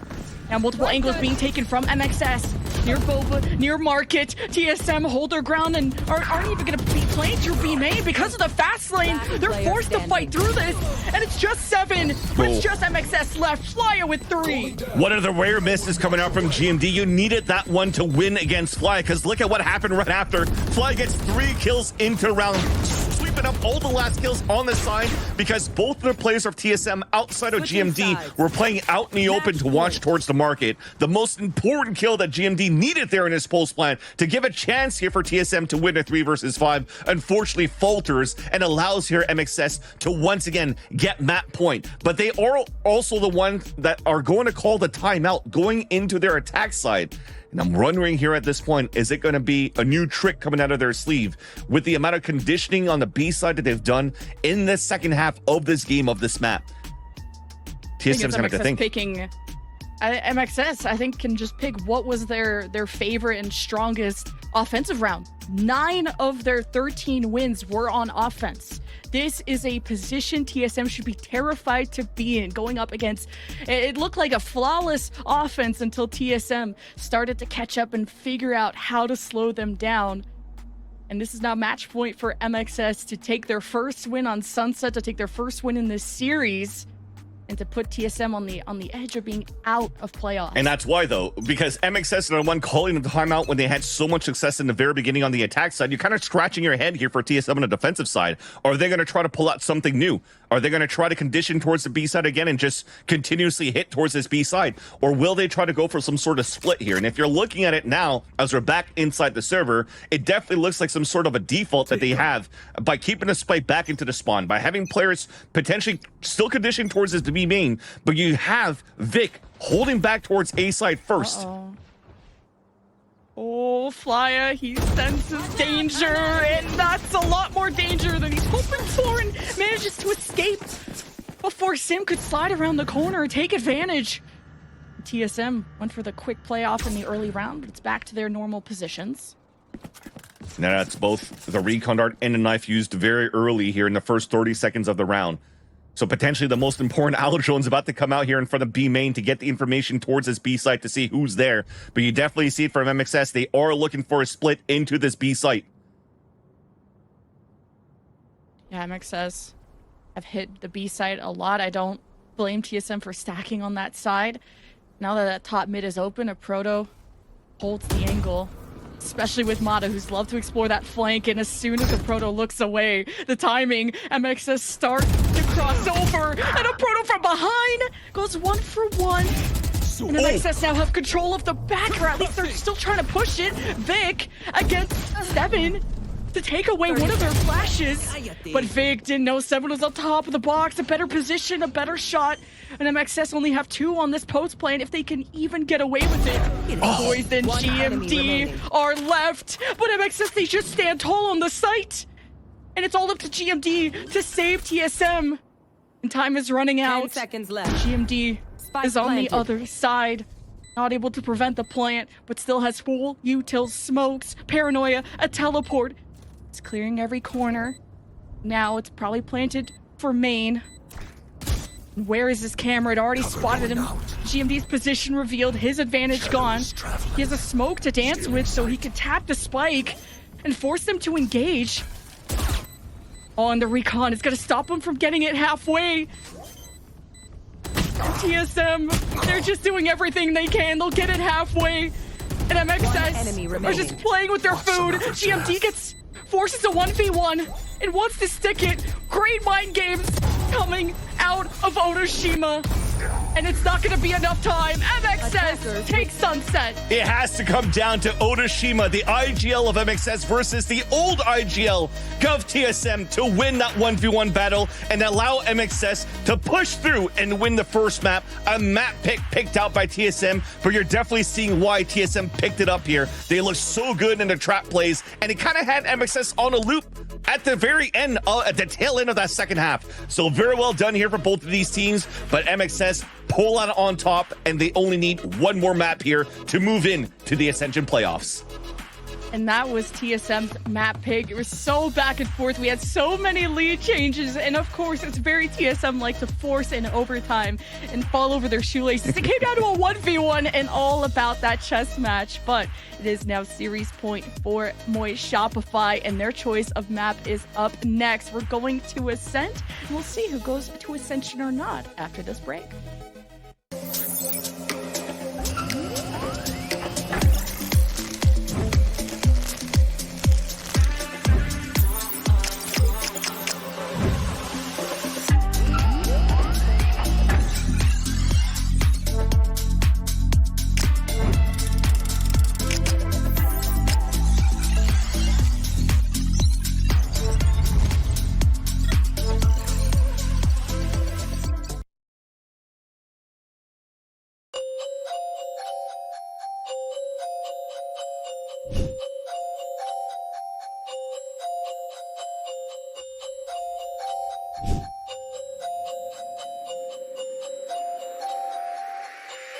Now multiple angles being taken from MXS. Near Boba, near Market. TSM hold their ground and aren't even gonna be playing through B main because of the fast lane. They're forced to fight through this, and it's just 7. But it's just MXS left. Flyer with 3. One of the rare misses coming out from GMD. You needed that one to win against Fly, because look at what happened right after. Fly gets 3 kills into round, sweeping up all the last kills on the side, because both of the players of TSM outside of GMD were playing out in the open to watch towards the Market. The most important kill that GMD needed there in his pulse plan to give a chance here for TSM to win a 3 versus 5, unfortunately falters and allows here MXS to once again get map point. But they are also the ones that are going to call the timeout going into their attack side. And I'm wondering here at this point, is it going to be a new trick coming out of their sleeve with the amount of conditioning on the B side that they've done in the second half of this game, of this map? TSM's going to have to think. Picking MXS, I think, can just pick what was their favorite and strongest offensive round. 9 of their 13 wins were on offense. This is a position TSM should be terrified to be in, going up against. It looked like a flawless offense until TSM started to catch up and figure out how to slow them down. And this is now match point for MXS to take their first win on Sunset, to take their first win in this series, and to put TSM on the edge of being out of playoffs. And that's why, though, because MXS are the one calling the timeout when they had so much success in the very beginning on the attack side. You're kind of scratching your head here for TSM on the defensive side. Are they going to try to pull out something new? Are they going to try to condition towards the B side again and just continuously hit towards this B side? Or will they try to go for some sort of split here? And if you're looking at it now, as we're back inside the server, it definitely looks like some sort of a default that they have by keeping the spike back into the spawn, by having players potentially still conditioned towards this B main, but you have Vic holding back towards A side first. Oh, Flyer, he senses danger, and that's a lot more danger than he's hoping for, and manages to escape before Sim could slide around the corner and take advantage. TSM went for the quick playoff in the early round, but it's back to their normal positions. Now that's both the recon dart and the knife used very early here in the first 30 seconds of the round. So potentially the most important Aldron's about to come out here in front of B main to get the information towards this B site to see who's there. But you definitely see it from MXS. They are looking for a split into this B site. Yeah, MXS have hit the B site a lot. I don't blame TSM for stacking on that side. Now that top mid is open, a Proto holds the angle, especially with Mata, who's loved to explore that flank. And as soon as the Proto looks away, the timing, MXS start to cross over, and a Proto from behind goes 1 for 1. And MXS now have control of the back, or at least they're still trying to push it. Vic against 7 to take away one of their flashes. But Vic didn't know 7 was on top of the box, a better position, a better shot. And MXS only have 2 on this post plane if they can even get away with it. Boys and GMD are left, but MXS, they just stand tall on the site. And it's all up to GMD to save TSM. And time is running out. 10 seconds left. GMD is on the other side. Not able to prevent the plant, but still has full utils, smokes, paranoia, a teleport. It's clearing every corner. Now it's probably planted for main. Where is his camera? It already spotted him. GMD's position revealed, his advantage gone. He has a smoke to dance with so he can tap the spike and force them to engage. Oh, and the recon is going to stop him from getting it halfway. TSM, they're just doing everything they can. They'll get it halfway. And enemy MXS are remaining. just playing with their food. GMD forces a 1v1 and wants to stick it. Great mind games coming out of Otoshima. And it's not going to be enough time. MXS takes Sunset. It has to come down to Otoshima, the IGL of MXS versus the old IGL of TSM to win that 1v1 battle and allow MXS to push through and win the first map. A map picked out by TSM, but you're definitely seeing why TSM picked it up here. They look so good in the trap plays, and it kind of had MXS on a loop at the very end, at the tail end of that second half. So very well done here for both of these teams, but MXS pull out on top, and they only need one more map here to move in to the Ascension playoffs. And that was TSM's map pick. It was so back and forth. We had so many lead changes. And of course, it's very TSM-like to force in overtime and fall over their shoelaces. It came down to a 1v1 and all about that chess match. But it is now series point for Moy Shopify, and their choice of map is up next. We're going to Ascent, and we'll see who goes to Ascension or not after this break.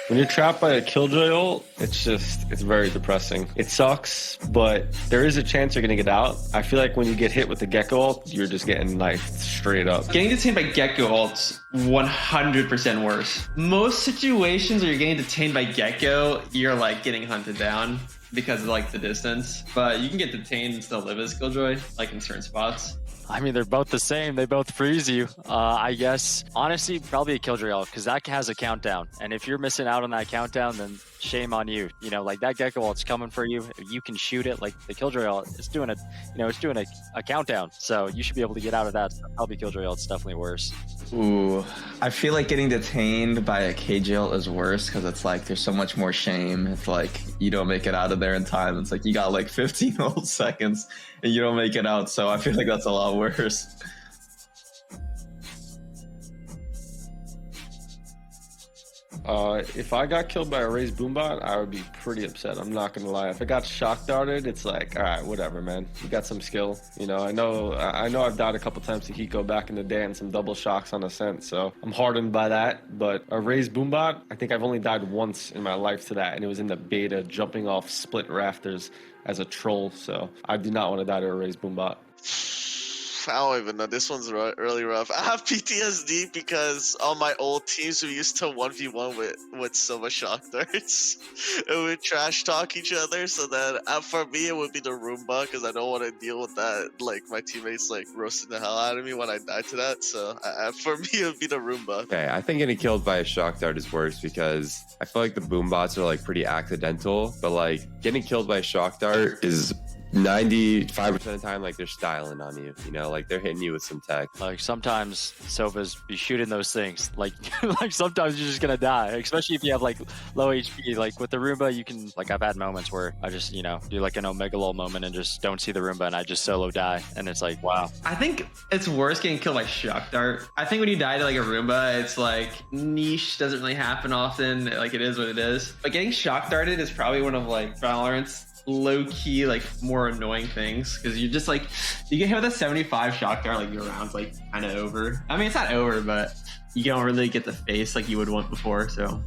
When you're trapped by a Killjoy ult, it's very depressing. It sucks, but there is a chance you're gonna get out. I feel like when you get hit with the Gecko ult, you're just getting knifed straight up. Getting detained by Gecko ult's 100% worse. Most situations where you're getting detained by Gecko, you're like getting hunted down because of like the distance. But you can get detained and still live as Killjoy, like in certain spots. I mean, they're both the same. They both freeze you. I guess, honestly, probably a Killjoy ult, because that has a countdown. And if you're missing out on that countdown, then shame on you. You know, like that Gecko ult's coming for you. You can shoot it. Like the Killjoy ult, it's doing a countdown. So you should be able to get out of that. Probably Killjoy ult's definitely worse. Ooh, I feel like getting detained by a KJ ult is worse because it's like there's so much more shame. It's like you don't make it out of there in time. It's like you got like 15 whole seconds and you don't make it out. So I feel like that's a lot worse. If I got killed by a raised boombot, I would be pretty upset. I'm not gonna lie. If I got shock darted, it's like, all right, whatever, man. You got some skill. You know, I know I've died a couple times to Hiko back in the day and some double shocks on Ascent, so I'm hardened by that. But a raised boombot, I think I've only died once in my life to that, and it was in the beta, jumping off split rafters as a troll. So I do not want to die to a raised boombot. I don't even know. This one's really rough. I have PTSD because on my old teams we used to 1v1 with Silva shock darts and we trash talk each other. So then for me it would be the Roomba because I don't want to deal with that. Like my teammates like roasting the hell out of me when I die to that. So for me it would be the Roomba. Okay, I think getting killed by a shock dart is worse because I feel like the boom bots are like pretty accidental, but like getting killed by a shock dart is 95% of the time like they're styling on you, you know, like they're hitting you with some tech. Like sometimes Sofas be shooting those things. Like like sometimes you're just gonna die, especially if you have like low HP. Like with the Roomba, you can, like I've had moments where I just, you know, do like an Omega Lol moment and just don't see the Roomba and I just solo die. And it's like, wow. I think it's worse getting killed by shock dart. I think when you die to like a Roomba, it's like niche, doesn't really happen often. Like it is what it is. But getting shock darted is probably one of like Valorant's low-key like more annoying things because you're just like you get hit with a 75 shock dart, like your round's like kind of over. I mean, it's not over, but you don't really get the face like you would want before. So